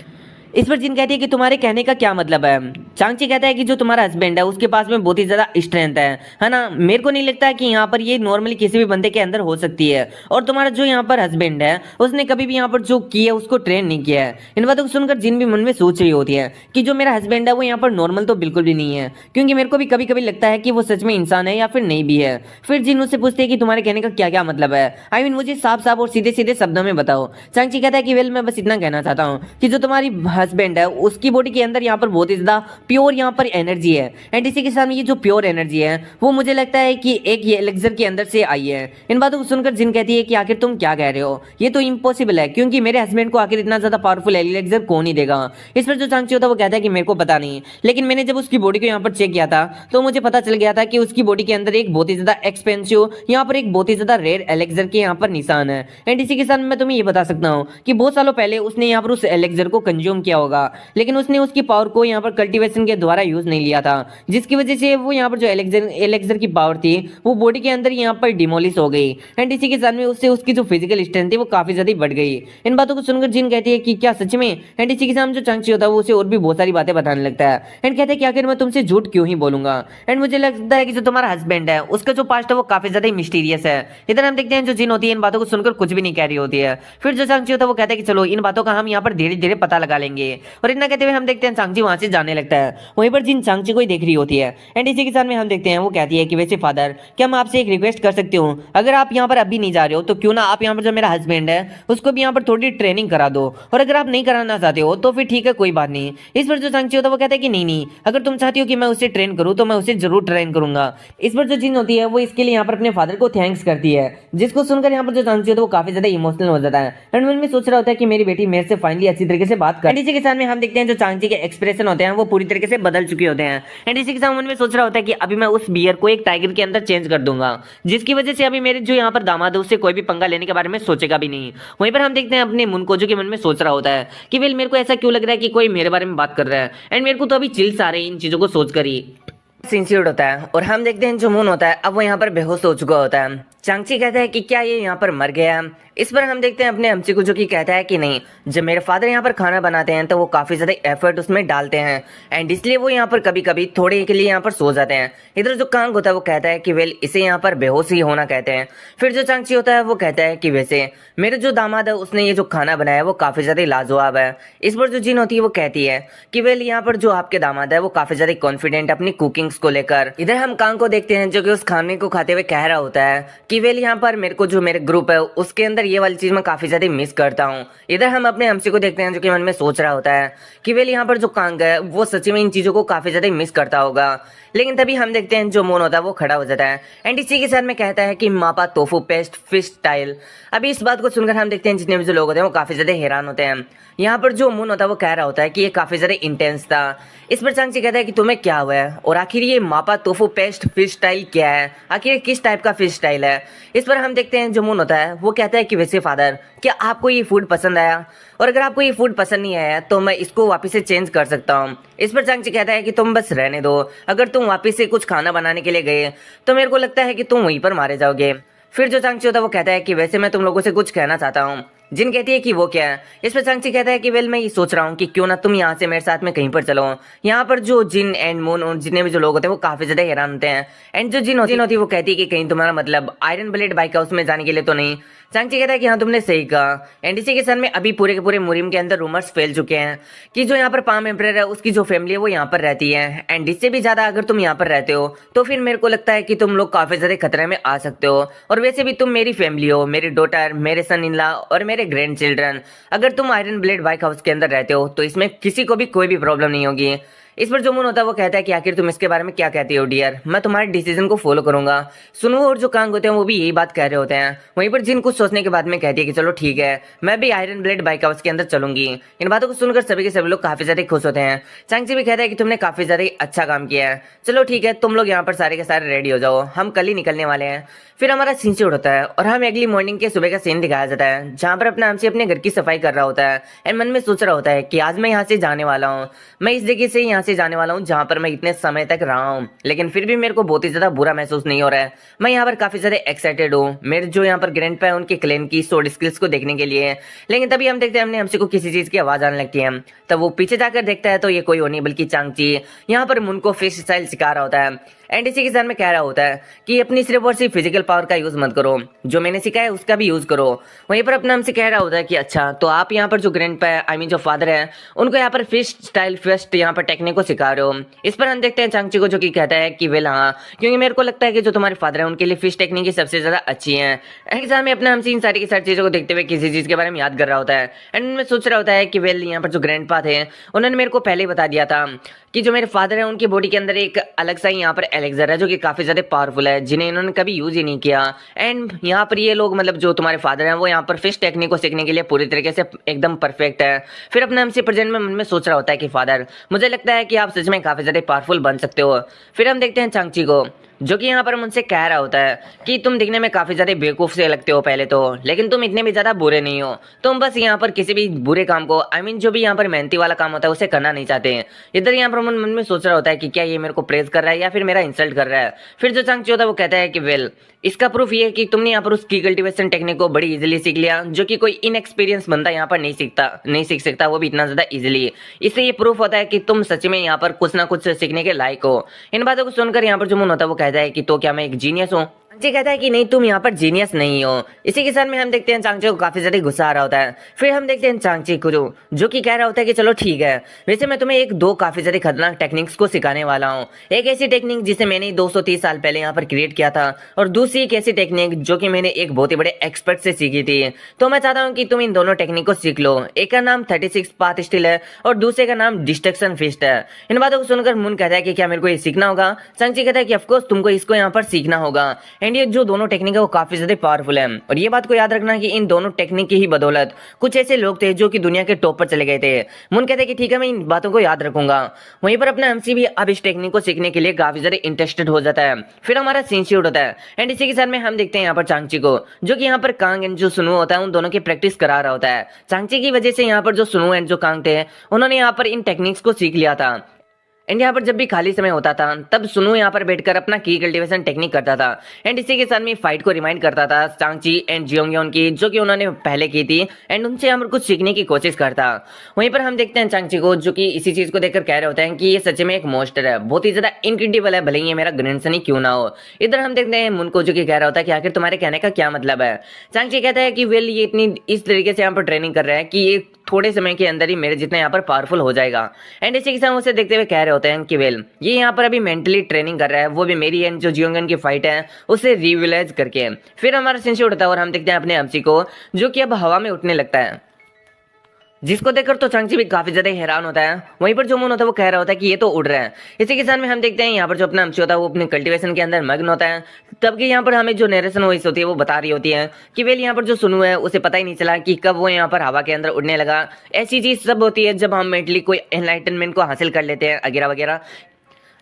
इस पर जिन कहती है कि तुम्हारे कहने का क्या मतलब है। चांगची कहता है कि जो तुम्हारा हस्बैंड है उसके पास में बहुत ही ज्यादा स्ट्रेंथ है ना। मेरे को नहीं लगता है कि यहाँ पर ये नॉर्मली किसी भी बंदे के अंदर हो सकती है। और तुम्हारा जो यहाँ पर हस्बैंड है उसने कभी भी यहाँ पर जो किया है उसको ट्रेन नहीं किया है। इन बातों को सुनकर जिन भी मन में सोच रही होती है कि जो मेरा हस्बैंड है वो यहाँ पर नॉर्मल तो बिल्कुल भी नहीं है, क्योंकि मेरे को भी कभी कभी लगता है कि वो सच में इंसान है या फिर नहीं भी है। फिर जिन उससे पूछते हैं कि तुम्हारे कहने का क्या क्या मतलब है, आई मीन मुझे साफ साफ और सीधे सीधे शब्दों में बताओ। चांगची कहता है कि वेल मैं बस इतना कहना चाहता हूँ कि जो तुम्हारी हस्बैंड है उसकी बॉडी के अंदर यहाँ पर बहुत ही ज्यादा प्योर यहाँ पर एनर्जी है। एंड इसी के साथ में ये जो प्योर एनर्जी है वो मुझे लगता है कि एक ये एलेक्सर के अंदर से आई है। इन बातों को सुनकर जिन कहती है कि आखिर तुम क्या कह रहे हो, ये तो इम्पॉसिबल है, क्योंकि मेरे हस्बैंड को आखिर इतना ज्यादा पावरफुल एलेक्सर कौन ही देगा। इस पर जो चांगची होता है वो कहता है कि मेरे को पता नहीं, लेकिन मैंने जब उसकी बॉडी को यहाँ पर चेक किया था तो मुझे पता चल गया था कि उसकी बॉडी के अंदर एक बहुत ही ज्यादा एक्सपेंसिव यहाँ पर एक बहुत ही ज्यादा रेयर एलेक्सर के यहाँ पर निशान है। एंड इसी के साथ मैं तुम्हें ये बता सकता हूँ कि बहुत सालों पहले उसने यहाँ पर उस एलेक्सर को कंज्यूम किया होगा, लेकिन उसने उसकी पावर को यहाँ पर कल्टीवेशन के द्वारा यूज नहीं लिया था, जिसकी वजह से वो यहाँ पर जो एलेक्सर की पावर थी वो बॉडी के अंदर यहाँ पर डिमोलिश हो गई। एंड इसी के साथ में उससे उसकी जो फिजिकल स्ट्रेंथ थी वो काफी ज्यादा बढ़ गई। इन बातों को सुनकर जिन कहती है कि क्या सच में। एंड इसी के साथ जो चांगची होता है वो उसे और भी बहुत सारी बातें बताने लगता है। एंड कहते हैं कि आखिर मैं तुमसे झूठ क्यों ही बोलूंगा। एंड मुझे लगता है कि जो तुम्हारा हस्बैंड है उसका जो पास्ट है वो काफी ज्यादा मिस्टीरियस है। इधर हम देखते हैं जो जिन होती है इन बातों को सुनकर कुछ भी नहीं कह रही होती है। फिर जो चांगची होता है वो कहता है कि चलो इन बातों का हम यहाँ पर धीरे धीरे पता लगा लेंगे। और इतना कहते हुए हम देखते हैं चांगची वहां से जाने लगता है। वहीं पर जिन चांगची को ही देख रही होती है। एंड इसी के साथ में हम देखते हैं वो कहती है कि वैसे फादर क्या मैं आपसे एक रिक्वेस्ट कर सकती हूँ, अगर आप यहाँ पर अभी नहीं जा रहे हो तो क्यों ना आप यहाँ पर जो मेरा हस्बैंड है उसको भी यहाँ पर थोड़ी ट्रेनिंग करा दो, और अगर आप नहीं कराना चाहते हो तो फिर ठीक है कोई बात नहीं। इस पर जो चांगची होता है वो कहता है कि नहीं नहीं, अगर तुम चाहती हो कि मैं उसे ट्रेन करूँ तो मैं उसे जरूर ट्रेन करूंगा। इस पर जो जिन होती है वो इसके लिए यहाँ पर अपने फादर को थैंक्स करती है, जिसको सुनकर यहाँ पर जो चांगची होता है वो काफी ज्यादा इमोशनल हो जाता है। एंड मन में सोच रहा होता है कि मेरी बेटी मेरे से फाइनली अच्छी तरीके से बात कर। इसी के साथ में हम देखते हैं जो चांगची के एक्सप्रेशन होते हैं वो पूरी तरीके से बदल चुके होते हैं। एंड इसी के साथ मन में सोच रहा होता है कि अभी मैं उस बियर को एक टाइगर के अंदर चेंज कर दूंगा, जिसकी वजह से अभी मेरे जो यहाँ पर दामाद है उससे कोई भी पंगा लेने के बारे में सोचेगा भी नहीं। वहीं पर हम देखते हैं अपने मुन को जो कि मन में सोच रहा होता है कि वेल मेरे को ऐसा क्यों लग रहा है कि कोई मेरे बारे में बात कर रहा है। एंड मेरे को तो अभी चिल्स आ रहे हैं इन चीजों को सोचकर ही। सिंसियर होता है और हम देखते हैं जो मून होता है अब वो यहाँ पर बेहोश हो चुका होता है। चांगची कहता है कि क्या ये यहाँ पर मर गया। इस पर हम देखते हैं अपने अमची को जो कि कहता है कि नहीं, जब मेरे फादर यहाँ पर खाना बनाते हैं तो वो काफी ज्यादा एफर्ट उसमें डालते हैं एंड इसलिए वो यहाँ पर कभी कभी थोड़े के लिए यहाँ पर सो जाते हैं। इधर जो कांग होता है वो कहता है कि वेल इसे यहाँ पर बेहोश ही होना कहते हैं। फिर जो चांगची होता है वो कहता है कि वैसे मेरे जो दामाद है उसने ये जो खाना बनाया है वो काफी ज्यादा लाजवाब है। इस पर जो जिन होती है वो कहती है कि वेल यहाँ पर जो आपके दामाद है वो काफी ज्यादा कॉन्फिडेंट अपनी कुकिंग्स को लेकर। इधर हम कांग को देखते हैं जो कि उस खाने को खाते हुए कह रहा होता है कि वेल यहाँ पर मेरे को जो मेरे ग्रुप है उसके अंदर ये वाली चीज मैं काफी ज्यादा मिस करता हूँ। इधर हम अपने अमची को देखते हैं जो कि मन में सोच रहा होता है कि वेल यहाँ पर जो कांग है वो सच्ची में इन चीजों को काफी ज्यादा मिस करता होगा। लेकिन तभी हम देखते हैं जो मोन होता है वो खड़ा हो जाता है एंड इसी के साथ में कहता है कि मापा तोफू पेस्ट फिश स्टाइल। अभी इस बात को सुनकर हम देखते हैं जितने भी जो लोग होते हैं वो काफी ज्यादा हैरान होते हैं। यहाँ पर जो मून होता है वो कह रहा होता है कि ये काफी ज्यादा इंटेंस था। इस पर चांगची कहता है कि तुम्हें क्या हुआ है और आखिर ये मापा तोफू पेस्ट फिश स्टाइल क्या है, आखिर किस टाइप का फिश स्टाइल है। इस पर हम देखते हैं जो मून होता है वो कहता है कि वैसे फादर क्या आपको ये फूड पसंद आया, और अगर आपको ये फूड पसंद नहीं आया तो मैं इसको वापस से चेंज कर सकता हूँ। इस पर चांगची कहता है कि तुम बस रहने दो, अगर तुम वापस से कुछ खाना बनाने के लिए गए तो मेरे को लगता है कि तुम वहीं पर मारे जाओगे। फिर जो चांगची होता है वो कहता है कि वैसे मैं तुम लोगों से कुछ कहना चाहता हूँ। जिन कहती है कि वो क्या है। इस पर चांगची कहता है कि वेल मैं ये सोच रहा हूँ कि क्यों ना तुम यहाँ से मेरे साथ में कहीं पर चलो। यहाँ पर जो जिन एंड मून और जितने भी जो लोग होते हैं वो काफी ज्यादा हैरान होते हैं। एंड जो जिन होती है वो कहती है कि कहीं तुम्हारा मतलब आयरन ब्लेड बाइक हाउस में जाने के लिए तो नहीं। चांगची कहता है कि हाँ तुमने सही कहा। एंड इसी के साथ में अभी पूरे के पूरे मुरिम के अंदर रूमर्स फैल चुके हैं कि जो यहाँ पर पाम एम्परर है उसकी जो फैमिली है वो यहाँ पर रहती है। एंड इससे भी ज्यादा अगर तुम यहाँ पर रहते हो तो फिर मेरे को लगता है कि तुम लोग काफी ज्यादा खतरे में आ सकते हो। और वैसे भी तुम मेरी फैमिली हो, मेरी डॉटर, मेरे सन इन लॉ और मेरे ग्रैंड चिल्ड्रन। अगर तुम आयरन ब्लेड बाइक हाउस के अंदर रहते हो तो इसमें किसी को भी कोई भी प्रॉब्लम नहीं होगी। इस पर जो मून होता है वो कहता है कि आखिर तुम इसके बारे में क्या कहती हो डियर, मैं तुम्हारे डिसीजन को फॉलो करूंगा। सुनो और जो कांग होते हैं वो भी यही बात कह रहे होते हैं। वहीं पर जिन कुछ सोचने के बाद में कहती है कि चलो ठीक है, मैं भी आयरन ब्लेड बाइक हाउस के अंदर चलूंगी। इन बातों को सुनकर सभी के सभी लोग काफी ज्यादा खुश होते हैं। चांगची भी कहता है कि तुमने काफी ज्यादा अच्छा काम किया है, चलो ठीक है तुम लोग यहाँ पर सारे के सारे रेडी हो जाओ, हम कल ही निकलने वाले हैं। फिर हमारा सीन शूट होता है और हमें अगली मॉर्निंग के सुबह का सीन दिखाया जाता है, जहाँ पर अपना हमसे अपने घर की सफाई कर रहा होता है एंड मन में सोच रहा होता है कि आज मैं यहाँ से जाने वाला हूँ, मैं इस जगह से यहाँ से जाने वाला हूँ जहाँ पर मैं इतने समय तक रहा हूँ, लेकिन फिर भी मेरे को बहुत ही ज्यादा बुरा महसूस नहीं हो रहा है। मैं यहाँ पर काफी ज्यादा एक्साइटेड हूँ मेरे जो यहाँ पर ग्रैंडपा है उनके क्लेन की स्वॉर्ड स्किल्स को देखने के लिए। लेकिन तभी हम देखते हैं हमने हमसे को किसी चीज की आवाज आने लगती है। तब वो पीछे जाकर देखता है तो ये कोई और नहीं बल्कि चांगची यहाँ पर मुन को फिश स्टाइल सिखा रहा होता है एंड इसी के साथ में कह रहा होता है कि अपनी सिर्फ और सिर्फ फिजिकल पावर का यूज मत करो, जो मैंने सिखाया है उसका भी यूज करो। वहीं पर अपना हमसे कह रहा होता है कि अच्छा तो आप यहाँ पर जो ग्रैंडपा है आई मीन जो फादर है उनको यहाँ पर फिश स्टाइल फर्स्ट यहाँ पर टेक्निक को सिखा रहे हो। इस पर हम देखते हैं चांगची को जो कि कहता है कि वेल हाँ, क्योंकि मेरे को लगता है कि जो तुम्हारे फादर है उनके लिए फिश टेक्निक ही सबसे ज्यादा अच्छी है। एग्जाम में अपना हमसे इन सारी की सारी चीजों को देखते हुए किसी चीज के बारे में याद कर रहा होता है एंड उनमें सोच रहा होता है कि वेल यहाँ पर जो ग्रैंडपा थे उन्होंने मेरे को पहले ही बता दिया था कि जो मेरे फादर है उनकी बॉडी के अंदर एक अलग सा यहाँ पर एलेक्सर है जो कि काफी ज्यादा पावरफुल है, जिन्हें इन्होंने कभी यूज ही नहीं किया। एंड यहाँ पर ये लोग मतलब जो तुम्हारे फादर हैं वो यहाँ पर फिश टेक्निक को सीखने के लिए पूरी तरीके से एकदम परफेक्ट है। फिर अपने हमसे प्रेजेंट में मन में सोच रहा होता है कि फादर मुझे लगता है कि आप सच में काफी ज्यादा पावरफुल बन सकते हो। फिर हम देखते हैं चांगची को जो कि यहाँ पर मुझसे कह रहा होता है कि तुम दिखने में काफी ज्यादा बेवकूफ से लगते हो पहले तो, लेकिन तुम इतने भी ज्यादा बुरे नहीं हो, तुम बस यहाँ पर किसी भी बुरे काम को आई मीन जो भी यहाँ पर मेहनती वाला काम होता है उसे करना नहीं चाहते हैं। इधर यहाँ पर मन में सोच रहा होता है कि क्या ये मेरे को प्रेज कर रहा है या फिर मेरा इंसल्ट कर रहा है। फिर जो चांगची होता है वो कहता है कि वेल इसका प्रूफ ये है कि तुमने यहाँ पर उस की कल्टीवेशन टेक्निक को बड़ी इजीली सीख लिया, जो कि कोई इनएक्सपीरियंस बंदा यहाँ पर नहीं सीख सकता, वो भी इतना ज्यादा इजीली। इससे ये प्रूफ होता है कि तुम सच में यहाँ पर कुछ ना कुछ सीखने के लायक हो। इन बातों को सुनकर यहाँ पर जो मन होता है वो कहता है कि तो क्या मैं एक जीनियस हूँ। चांगची कहता है कि नहीं तुम यहाँ पर जीनियस नहीं हो। इसी के साथ में हम देखते हैं चांगची को काफी ज्यादा गुस्सा आ रहा होता है। फिर हम देखते हैं चांगची को जो कि कह रहा होता है कि चलो ठीक है, वैसे मैं तुम्हें एक दो काफी ज्यादा खतरनाक टेक्निक्स को सिखाने वाला हूँ। एक ऐसी टेक्निक जिसे मैंने 230 साल पहले यहाँ पर क्रिएट किया था और दूसरी एक ऐसी टेक्निक जो कि मैंने एक बहुत ही बड़े एक्सपर्ट से सीखी थी। तो मैं चाहता हूँ कि तुम इन दोनों टेक्निक को सीख लो। एक का नाम 36 पाथ स्टिल है और दूसरे का नाम डिस्ट्रक्शन फिस्ट है। इन बातों को सुनकर मुन कहता है कि क्या मेरे को ये सीखना होगा। चांगची कहता है कि ऑफकोर्स तुमको इसको यहाँ पर सीखना होगा। एंड ये जो दोनों टेक्निक है वो काफी ज्यादा पावरफुल है और ये बात को याद रखना कि इन दोनों टेक्निक की ही बदौलत कुछ ऐसे लोग थे जो कि दुनिया के टॉप पर चले गए थे। मुन कहते हैं कि ठीक है मैं इन बातों को याद रखूंगा। वहीं पर अपना एमसी भी अब इस टेक्निक को सीखने के लिए काफी ज्यादा इंटरेस्टेड हो जाता है। फिर हमारा सीन शूट होता है एंड इसी के साथ में हम देखते हैं यहाँ पर चांगची को जो कि यहाँ पर कांग एंड जो सुनु होता है उन दोनों की प्रैक्टिस करा रहा होता है। चांगची की वजह से यहाँ पर जो सुनु एंड जो कांग थे उन्होंने यहाँ पर इन टेक्निक्स को सीख लिया था। एंड यहाँ पर जब भी खाली समय होता था तब सुनु यहाँ पर बैठकर अपना की कल्टीवेशन टेक्निक करता था एंड इसी के साथ में फाइट को रिमाइंड करता था चांगची एंड जियोंगयोन की जो कि उन्होंने पहले की थी एंड उनसे यहाँ पर कुछ सीखने की कोशिश करता। वहीं पर हम देखते हैं चांगची को जो कि इसी चीज को देखकर कह रहे होते हैं कि ये सच में एक मॉन्स्टर है, बहुत ही ज्यादा इनक्रेडिबल है, भले ही ये मेरा ग्रैंडसन ही क्यों ना हो। इधर हम देखते हैं मुन को जो कि कह रहा होता है कि आखिर तुम्हारे कहने का क्या मतलब है। चांगची कहता है कि वेल ये इतनी इस तरीके से यहाँ पर ट्रेनिंग कर रहा है कि ये थोड़े समय के अंदर ही मेरे जितना यहाँ पर पावरफुल हो जाएगा। एंड इसी के साथ उसे देखते हुए कह रहे होते हैं कि वेल ये यहाँ पर अभी मेंटली ट्रेनिंग कर रहा है, वो भी मेरी एंड जो जियोंगन की फाइट है उसे रिविलाइज करके। फिर हमारा सीन शूट होता है और हम देखते हैं अपने एमसी को जो कि अब हवा में उठने लगता है, जिसको देखकर तो चांगची भी काफी ज्यादा हैरान होता है। वहीं पर जो मुन होता है वो कह रहा होता है कि ये तो उड़ रहा है। इसी के साथ में हम देखते हैं यहाँ पर जो अपना एमसी होता है वो अपने कल्टीवेशन के अंदर मग्न होता है। तब कि यहाँ पर हमें जो नरेशन वॉइस होती है वो बता रही होती है कि वेल यहाँ पर जो सुनु है उसे पता ही नहीं चला कि कब वो यहाँ पर हवा के अंदर उड़ने लगा। ऐसी चीज सब होती है जब हम मेंटली कोई एनलाइटनमेंट को हासिल कर लेते हैं वगैरह वगैरह।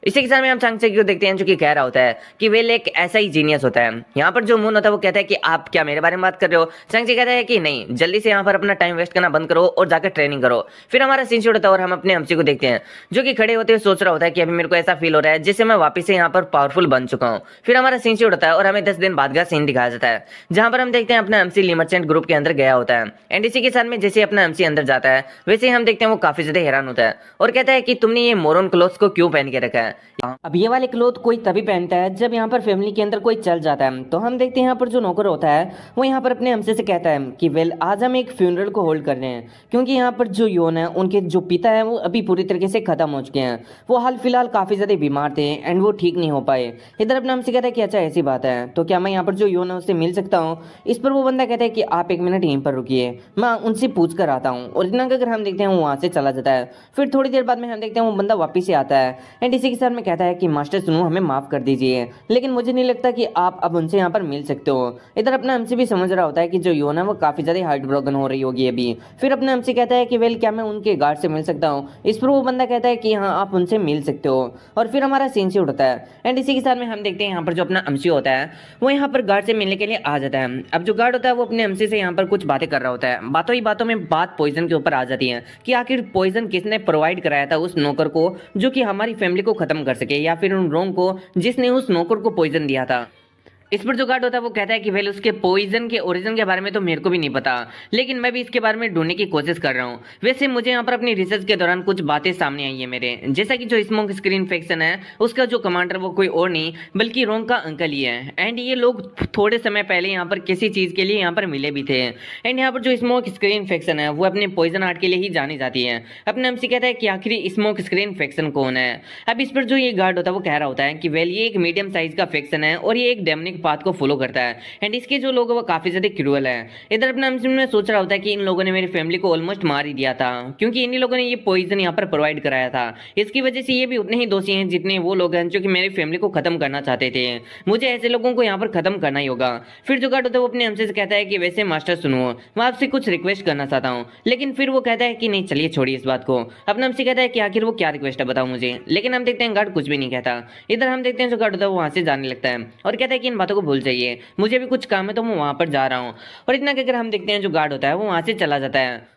इसी के साथ में हम चांगची को देखते हैं जो कि कह रहा होता है कि वेल एक ऐसा ही जीनियस होता है। यहाँ पर जो मुन होता है वो कहता है कि आप क्या मेरे बारे में बात कर रहे हो। चांगची कहता है कि नहीं, जल्दी से यहाँ पर अपना टाइम वेस्ट करना बंद करो और जाकर ट्रेनिंग करो। फिर हमारा सीन शूट होता है और हम अपने एमसी को देखते हैं जो कि खड़े होते हुए सोच रहा होता है कि अभी मेरे को ऐसा फील हो रहा है जैसे मैं वापस से यहाँ पर पावरफुल बन चुका हूँ। फिर हमारा सीन शूट होता है और हमें 10 दिन बाद का सीन दिखाया जाता है जहाँ पर हम देखते हैं अपना एमसी लीमर्चेंट ग्रुप के अंदर गया होता है। एंड इसी के साथ में जैसे अपना एमसी अंदर जाता है वैसे हम देखते हैं वो काफी ज्यादा हैरान होता है और कहता है कि तुमने ये मोरन क्लोथ्स को क्यों पहन के रखा है। अब ये वाले क्लोथ कोई तभी पहनता है जब यहाँ पर फैमिली के अंदर कोई चल जाता है। तो हम देखते हैं यहाँ पर जो नौकर होता है वो यहाँ पर अपने हमसे से कहता है कि वेल आज हम एक फ्यूनरल को होल्ड कर रहे हैं, क्योंकि यहाँ पर जो योन है उनके जो पिता है वो अभी पूरी तरीके से खत्म हो चुके हैं। वो हाल फिलहाल काफी ज्यादा बीमार थे एंड वो ठीक नहीं हो पाए। इधर अपने हमसे कहता है कि अच्छा ऐसी बात है, तो क्या मैं यहाँ पर जो योन है उससे मिल सकता हूँ। इस पर वो बंदा कहता है कि आप एक मिनट यहीं पर रुकिए, मैं उनसे पूछ कर आता हूँ। और इतना अगर हम देखते हैं वो वहाँ से चला जाता है। फिर थोड़ी देर बाद में हम देखते हैं वो बंदा वापिस से आता है एंड इसी के साथ में कहता है कि मास्टर सुनो, हमें माफ कर दीजिए, लेकिन मुझे नहीं लगता कि आप अब उनसे यहाँ पर मिल सकते हो। इधर अपना हमसे भी समझ रहा होता है कि जो योन है वो काफी ज्यादा हार्ट ब्रोकन हो रही होगी अभी। फिर अपने हमसे कहता है कि वेल क्या मैं उनके गार्ड से मिल सकता हूँ। इस पर वो बंदा कहता है कि हाँ आप उनसे मिल सकते हो। और फिर हमारा सीन शूट होता है एंड इसी के साथ में हम देखते हैं यहाँ पर जो अपना अमसी होता है वो यहाँ पर गार्ड से मिलने के लिए आ जाता है। अब जो गार्ड होता है वो अपने अमसी से यहाँ पर कुछ बातें कर रहा होता है। बातों ही बातों में बात पॉइजन के ऊपर आ जाती है कि आखिर पॉइजन किसने प्रोवाइड कराया था उस नौकर को जो कि हमारी फैमिली को खत्म कर सके, या फिर उन रोंग को जिसने उस नौकर को पॉइजन दिया था। इस पर जो गार्ड होता है वो कहता है कि वेल उसके पॉइजन के ओरिजिन के बारे में तो मेरे को भी नहीं पता, लेकिन मैं भी इसके बारे में ढूंढने की कोशिश कर रहा हूँ। वैसे मुझे यहाँ पर अपनी रिसर्च के दौरान कुछ बातें सामने आई है मेरे, जैसा कि जो स्मोक स्क्रीन इन्फेक्शन है उसका जो कमांडर वो कोई और नहीं बल्कि रोंग का अंकल ही है। एंड ये लोग थोड़े समय पहले यहाँ पर किसी चीज के लिए यहाँ पर मिले भी थे। एंड यहाँ पर जो स्मोक स्क्रीन इन्फेक्शन है वो अपने पॉइजन आर्ट के लिए ही जानी जाती है। अपने हमसे कहता है कि आखिर स्मोक स्क्रीन इन्फेक्शन कौन है। अब इस पर जो ये गार्ड होता है वो कह रहा होता है कि वेल ये एक मीडियम साइज का इन्फेक्शन है और ये एक डेमनिक पाथ को फॉलो करता है एंड इसके जो लोग हैं वो काफी ज्यादा क्रूअल है। इधर अपना हमसे सोच रहा होता है कि इन लोगों ने मेरी फैमिली को ऑलमोस्ट मार ही दिया था, क्योंकि इन्हीं लोगों ने ये पॉइजन यहाँ पर प्रोवाइड कराया था। इसकी वजह से ये भी उतने ही दोषी हैं जितने वो लोग हैं जो कि मेरी फैमिली को खत्म करना चाहते थे। मुझे ऐसे लोगों को यहाँ पर खत्म करना ही होगा। फिर जो गार्ड होता है वो अपने हमसे कहता है कि वैसे मास्टर सुनो, मैं आपसे कुछ रिक्वेस्ट करना चाहता हूँ। लेकिन फिर वो कहता है कि नहीं चलिए छोड़िए इस बात को। अपना हमसे कहता है कि आखिर वो क्या रिक्वेस्ट है बताओ मुझे। लेकिन हम देखते हैं गार्ड कुछ भी नहीं कहता। इधर हम देखते हैं जो गार्ड होता है वो वहां से जाने लगता है और कहता है कि इन बातों को भूल जाइए, मुझे भी कुछ काम है तो मैं वहां पर जा रहा हूँ। और इतना कहकर हम देखते हैं जो गार्ड होता है वो वहां से चला जाता है।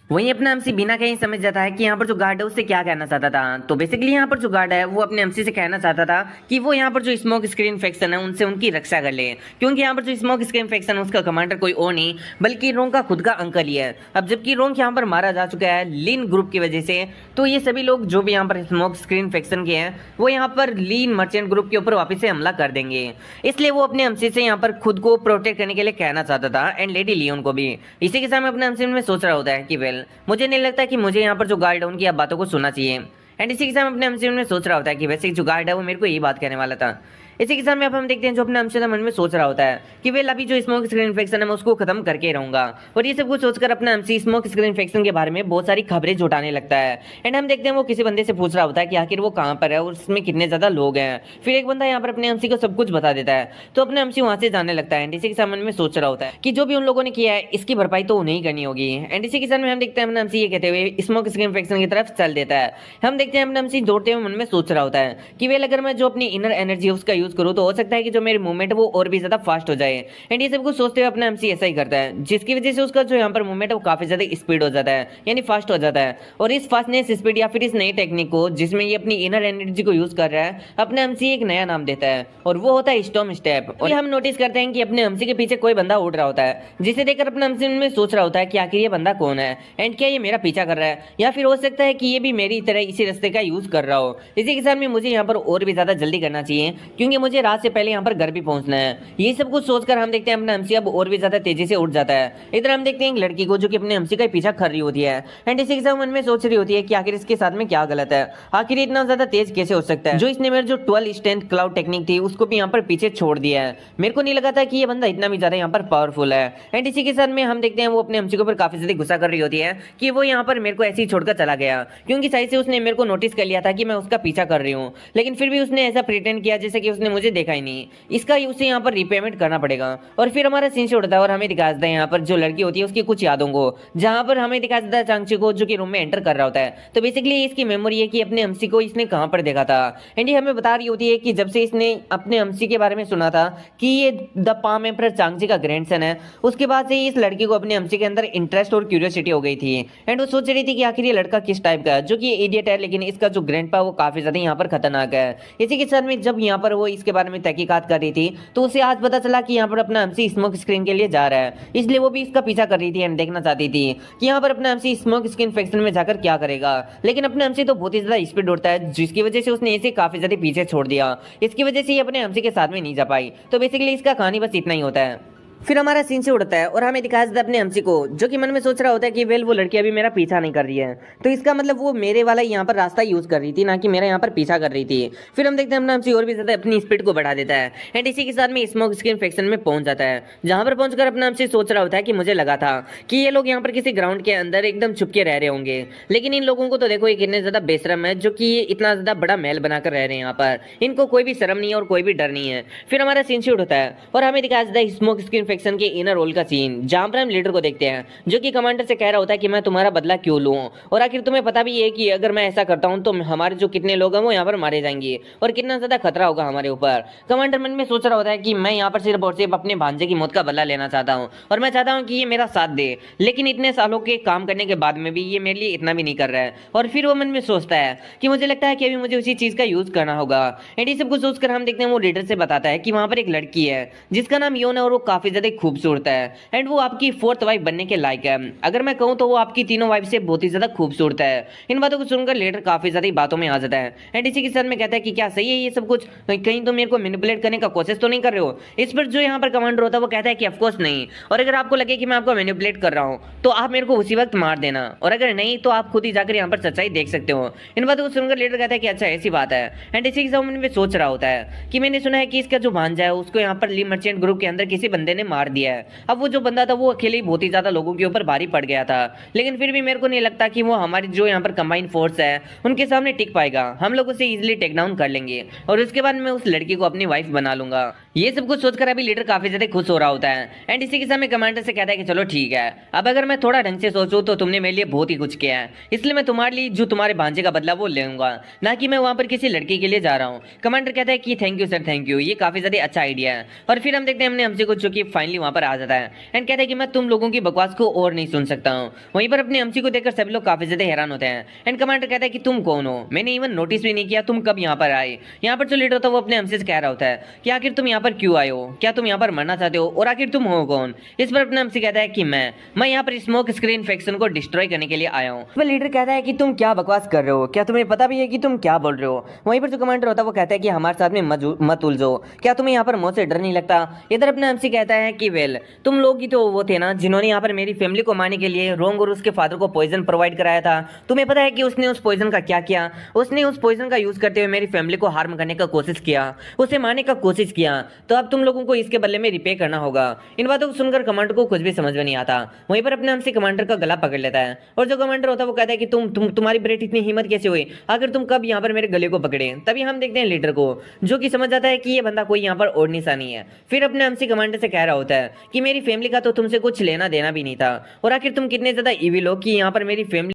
वहीं अपना एमसी बिना कहीं समझ जाता है कि यहाँ पर जो गार्ड है उससे क्या कहना चाहता था। तो बेसिकली यहाँ पर जो गार्ड है वो अपने एमसी से कहना चाहता था कि वो यहाँ पर जो स्मोक स्क्रीन इन्फेक्शन है उनसे उनकी रक्षा कर ले, क्योंकि यहाँ पर जो स्मोक स्क्रीन इन्फेक्शन है उसका कमांडर कोई और नहीं बल्कि रोंग का खुद का अंकल ही है। अब जबकि रोंग यहाँ पर मारा जा चुका है लीन ग्रुप की वजह से, तो ये सभी लोग जो भी यहाँ पर स्मोक स्क्रीन इन्फेक्शन के हैं वो यहाँ पर लीन मर्चेंट ग्रुप के ऊपर वापस से हमला कर देंगे। इसलिए वो अपने एमसी से यहाँ पर खुद को प्रोटेक्ट करने के लिए कहना चाहता था एंड लेडी लियोन को भी। इसी के साथ अपने एमसी में सोच रहा होता है कि वेल मुझे नहीं लगता कि मुझे यहाँ पर जो गार्ड है उनकी आप बातों को सुनना चाहिए। एंड इसी के साथ अपने हमसे में सोच रहा होता है कि वैसे जो गार्ड है वो मेरे को यही बात कहने वाला था। इसी के साथ में अब हम देखते हैं जो अपने हमसे मन में सोच रहा होता है कि वेल अभी जो स्मोक स्क्रीन इन्फेक्शन है मैं उसको खत्म करके रहूंगा। और ये सब कुछ सोचकर अपना हमसे स्मोक स्क्रीन इन्फेक्शन के बारे में बहुत सारी खबरें जुटाने लगता है। एंड हम देखते हैं वो किसी बंदे से पूछ रहा होता है कि आखिर वो कहाँ पर है और उसमें कितने ज्यादा लोग हैं। फिर एक बंदा यहाँ पर अपने हमसी को सब कुछ बता देता है, तो अपने हमसी वहां से जाने लगता है। एंड इसी के साथ मन में सोच रहा होता है कि जो भी उन लोगों ने किया है इसकी भरपाई तो उन्हें ही करनी होगी। एंड इसी के साथ में हम देखते हैं अपने हमसी ये कहते हुए स्मोक स्क्रीन इन्फेक्शन की तरफ चल देता है। हम देखते हैं अपने हमसी दौड़ते हुए मन में सोच रहा होता है कि वेल अगर मैं जो अपनी इनर एनर्जी है उसका यूज करूँ तो हो सकता है कि जो मेरी मूवमेंट वो और भी ज्यादा फास्ट हो जाए। एंड ये सब कुछ सोचते हुए अपना एमसी ऐसा ही करता है, जिसकी वजह से उसका जो यहाँ पर मूवमेंट है वो काफी ज्यादा स्पीड हो जाता है, यानी फास्ट हो जाता है। और इस फास्टनेस स्पीड या फिर इस नई टेक्निक को जिसमें ये अपनी इनर एनर्जी को यूज कर रहा है अपने एमसी एक नया नाम देता है और वो होता है स्टॉर्म स्टेप। और हम नोटिस करते हैं कि अपने एमसी के पीछे कोई बंदा उड़ रहा होता है, जिसे देखकर अपना एमसी में सोच रहा होता है कि आखिर ये बंदा कौन है एंड क्या ये मेरा पीछा कर रहा है, या फिर हो सकता है कि ये भी मेरी तरह इसी रास्ते का यूज कर रहा हो। इसी के साथ में मुझे यहाँ पर और भी ज्यादा जल्दी करना चाहिए क्योंकि मुझे रात से पहले यहाँ पर घर भी पहुंचना है। ये सब कुछ सोचकर हम देखते हैं अपना एमसी अब और भी ज्यादा तेजी से उठ जाता है। इधर हम देखते हैं एक लड़की को जो कि अपने एमसी का पीछा कर रही होती है एंड इसी के साथ मन में सोच रही होती है कि आखिर इसके साथ में क्या गलत है, आखिर इतना ज्यादा तेज कैसे हो सकता है जो इसने मेरे जो 12 स्ट्रेंथ क्लाउड टेक्निक थी उसको भी यहाँ पर पीछे छोड़ दिया है। मेरे को नहीं लगा था कि ये बंदा इतना भी ज्यादा यहाँ पर पावरफुल है। एंड इसी के साथ में हम देखते हैं वो अपने एमसी के ऊपर काफी ज्यादा गुस्सा कर रही होती है कि वो यहाँ पर मेरे को ऐसे ही छोड़कर चला गया, क्योंकि सही से उसने मेरे को नोटिस कर लिया था कि मैं उसका पीछा कर रही हूँ, लेकिन फिर भी उसने ऐसा प्रिटेंड किया जैसे कि उसने मुझे देखा ही नहीं। इसका उसे यहाँ पर रिपेमेंट करना पड़ेगा। और फिर हमारा सीन से उड़ता है और हमें दिखा देता है यहाँ पर जो लड़की होती है उसकी कुछ यादों को, जहां पर हमें दिखा देता है चांगची को जो कि रूम में एंटर कर रहा होता है। तो बेसिकली इसकी मेमोरी है कि अपने एमसी को इसने कहां पर देखा था। एंड ये हमें बता रही होती है कि जब से इसने अपने एमसी के बारे में सुना था कि ये द पाम एम्परर चांगची का ग्रैंडसन है, उसके बाद से इस लड़की को अपने एमसी के अंदर इंटरेस्ट और क्यूरियोसिटी हो गई थी। एंड वो सोच रही थी कि आखिर ये लड़का किस टाइप का है, जो कि इडियट है लेकिन इसका जो ग्रैंडपा वो काफी ज्यादा यहाँ पर खतरनाक है। इसी के साथ में जब यहाँ पर वो इसके बारे में तहकीकात कर रही थी, तो उसे आज पता चला कि यहाँ पर अपना एमसी स्मोक स्क्रीन के लिए जा रहा है, इसलिए वो भी इसका पीछा कर रही थी एंड देखना चाहती थी कि यहाँ पर अपना एमसी स्मोक स्क्रीन फैक्शन में जाकर क्या करेगा। लेकिन अपना एमसी तो बहुत ही ज्यादा स्पीड उड़ता है, जिसकी वजह से उसने इसे काफी ज्यादा पीछे छोड़ दिया। इसकी वजह से ये अपने एमसी के साथ में नहीं जा पाई। तो बेसिकली इसका कहानी बस इतना ही होता है। फिर हमारा सीन से उड़ता है और हमें दिखाया जाता है अपने एमसी को, जो कि मन में सोच रहा होता है कि वेल वो लड़की अभी मेरा पीछा नहीं कर रही है, तो इसका मतलब वो मेरे वाला यहाँ पर रास्ता यूज कर रही थी, ना कि मेरा यहाँ पर पीछा कर रही थी। फिर हम देखते हैं अपना एमसी और भी ज्यादा अपनी स्पीड को बढ़ा देता है एंड इसी के साथ में स्मोक स्क्रीन फैक्शन में पहुंच जाता है, जहां पर पहुंचकर अपना एमसी सोच रहा होता है कि मुझे लगा था कि ये लोग यहाँ पर किसी ग्राउंड के अंदर एकदम छुप के रह रहे होंगे, लेकिन इन लोगों को तो देखो ये कितने ज्यादा बेशरम है, जो कि ये इतना ज्यादा बड़ा महल बनाकर रह रहे हैं यहाँ पर, इनको कोई भी शर्म नहीं है और कोई भी डर नहीं है। फिर हमारा सीन शूट होता है और हमें दिखाया जाता है स्मोक स्क्रीन फैक्शन के इनर रोल का सीन, जहां पर हम लीडर को देखते हैं जो कि कमांडर से कह रहा होता है कि मैं तुम्हारा बदला क्यों लूं, और आखिर तुम्हें पता भी है कि अगर मैं ऐसा करता हूं तो हमारे जो कितने लोग हैं वो यहाँ पर मारे जाएंगे और कितना ज्यादा खतरा होगा हमारे ऊपर। कमांडर मन में सोच रहा होता है कि मैं यहाँ पर सिर्फ और सिर्फ अपने भांजे की मौत का बदला लेना चाहता हूँ और मैं चाहता हूँ कि ये मेरा साथ दे, लेकिन इतने सालों के काम करने के बाद में भी ये मेरे लिए इतना भी नहीं कर रहा है। और फिर वो मन में सोचता है कि मुझे लगता है कि अभी मुझे उसी चीज का यूज करना होगा। एंड ये सब कुछ सोचकर हम देखते हैं वो लीडर से बताता है कि वहां पर एक लड़की है जिसका नाम योन है और वो काफी ज्यादा खूबसूरत है एंड वो आपकी फोर्थ वाइफ बनने के लायक है। अगर मैं कहूं तो वो आपकी तीनों वाइफ से बहुत ही ज्यादा खूबसूरत है। इन बातों को सुनकर लीडर काफी ज्यादा बातों में आ जाता है एंड इसी के साथ में कहता है कि क्या सही है ये सब कुछ, कहीं तो मेरे को मैनिपुलेट करने का कोशिश तो नहीं कर रहे हो। इस पर जो यहाँ पर कमांडर होता है वो कहता है कि ऑफकोर्स नहीं, और अगर आपको लगे कि मैं आपको मैनिपुलेट कर रहा हूँ तो आप मेरे को उसी वक्त मार देना, और अगर नहीं तो आप खुद ही जाकर यहाँ पर सच्चाई देख सकते हो। इन बातों को सुनकर लीडर कहता है कि अच्छा ऐसी बात है। एंड इसी के साथ में सोच रहा होता है कि मैंने सुना है कि इसका जो भांजा है उसको यहाँ पर ली मर्चेंट ग्रुप के अंदर किसी बंदे ने मार दिया है। अब वो जो बंदा था वो अकेले ही बहुत ही ज्यादा लोगों के ऊपर भारी पड़ गया था, लेकिन फिर भी मेरे को नहीं लगता कि वो हमारी जो यहाँ पर कंबाइंड फोर्स है उनके सामने टिक पाएगा। हम लोग उसे इजीली टेक डाउन कर लेंगे और उसके बाद मैं उस लड़की को अपनी वाइफ बना लूंगा। ये सब कुछ सोचकर अभी लीडर काफी ज्यादा खुश हो रहा होता है एंड इसी के साथ में कमांडर से कहता है कि चलो ठीक है, अब अगर मैं थोड़ा ढंग से सोचूं तो तुमने मेरे लिए बहुत ही कुछ किया है, इसलिए मैं तुम्हारे लिए जो तुम्हारे भांजे का बदला वो लूंगा, ना कि मैं वहां पर किसी लड़की के लिए जा रहा हूँ। कमांडर कहता है कि thank you sir, thank you, ये काफी ज्यादा अच्छा आइडिया है। और फिर हम देखते हैं हमने हमसे कुछ जो कि फाइनली वहां पर आ जाता है एंड कहता है कि मैं तुम लोगों की बकवास को और नहीं सुन सकता हूँ। वहीं पर अपने एमसी को देखकर सभी लोग काफी ज्यादा हैरान होते हैं एंड कमांडर कहता है कि तुम कौन हो, मैंने इवन नोटिस भी नहीं किया तुम कब यहाँ पर आए। यहाँ पर जो लीडर होता है वो अपने एमसी से कह रहा होता है कि आखिर तुम यहाँ पर क्यों आए हो, क्या तुम यहाँ पर मरना चाहते हो, और आखिर तुम हो कौन। इस पर अपना एमसी कहता है कि मैं यहाँ पर स्मोक स्क्रीन फैक्शन को डिस्ट्रॉय करने के लिए आया हूँ। वह लीडर कहता है कि तुम क्या बकवास कर रहे हो, क्या तुम्हें पता भी है कि तुम क्या बोल रहे हो। वहीं पर जो कमांडर होता है वो कहता है कि हमारे साथ में मत उलझो, क्या तुम्हें यहाँ पर मौत से डर नहीं लगता। इधर अपना एमसी कहता है कि वेल तुम लोग ही तो वो थे ना जिन्होंने यहाँ पर मेरी फैमिली को मारने के लिए रोंग और उसके फादर को पॉइजन प्रोवाइड कराया था। तुम्हें पता है कि उसने उस पॉइजन का क्या किया, उसने उस पॉइजन का यूज करते हुए मेरी फैमिली को हार्म करने का कोशिश किया, उसे मारने का कोशिश किया, तो अब तुम लोगों को इसके बदले में रिपे करना होगा। इन बातों को सुनकर कमांडर को कुछ भी समझ में नहीं आता। वहीं पर अपने हमसे कमांडर का गला पकड़ लेता है और जो कमांडर होता है वो कहता है कि तुम्हारी ब्रेट इतनी हिम्मत कैसे हुई, आखिर तुम कब यहाँ पर मेरे गले को पकड़े। तभी हम देखते हैं लीडर को जो कि समझ जाता है कि ये बंदा कोई यहाँ पर और सा नहीं है। फिर अपने हमसे कमांडर से कह रहा होता है कि मेरी फैमिली का तो तुमसे कुछ लेना देना भी नहीं था, और आखिर तुम कितने ज्यादा इविल हो कि यहाँ पर मेरी फैमिली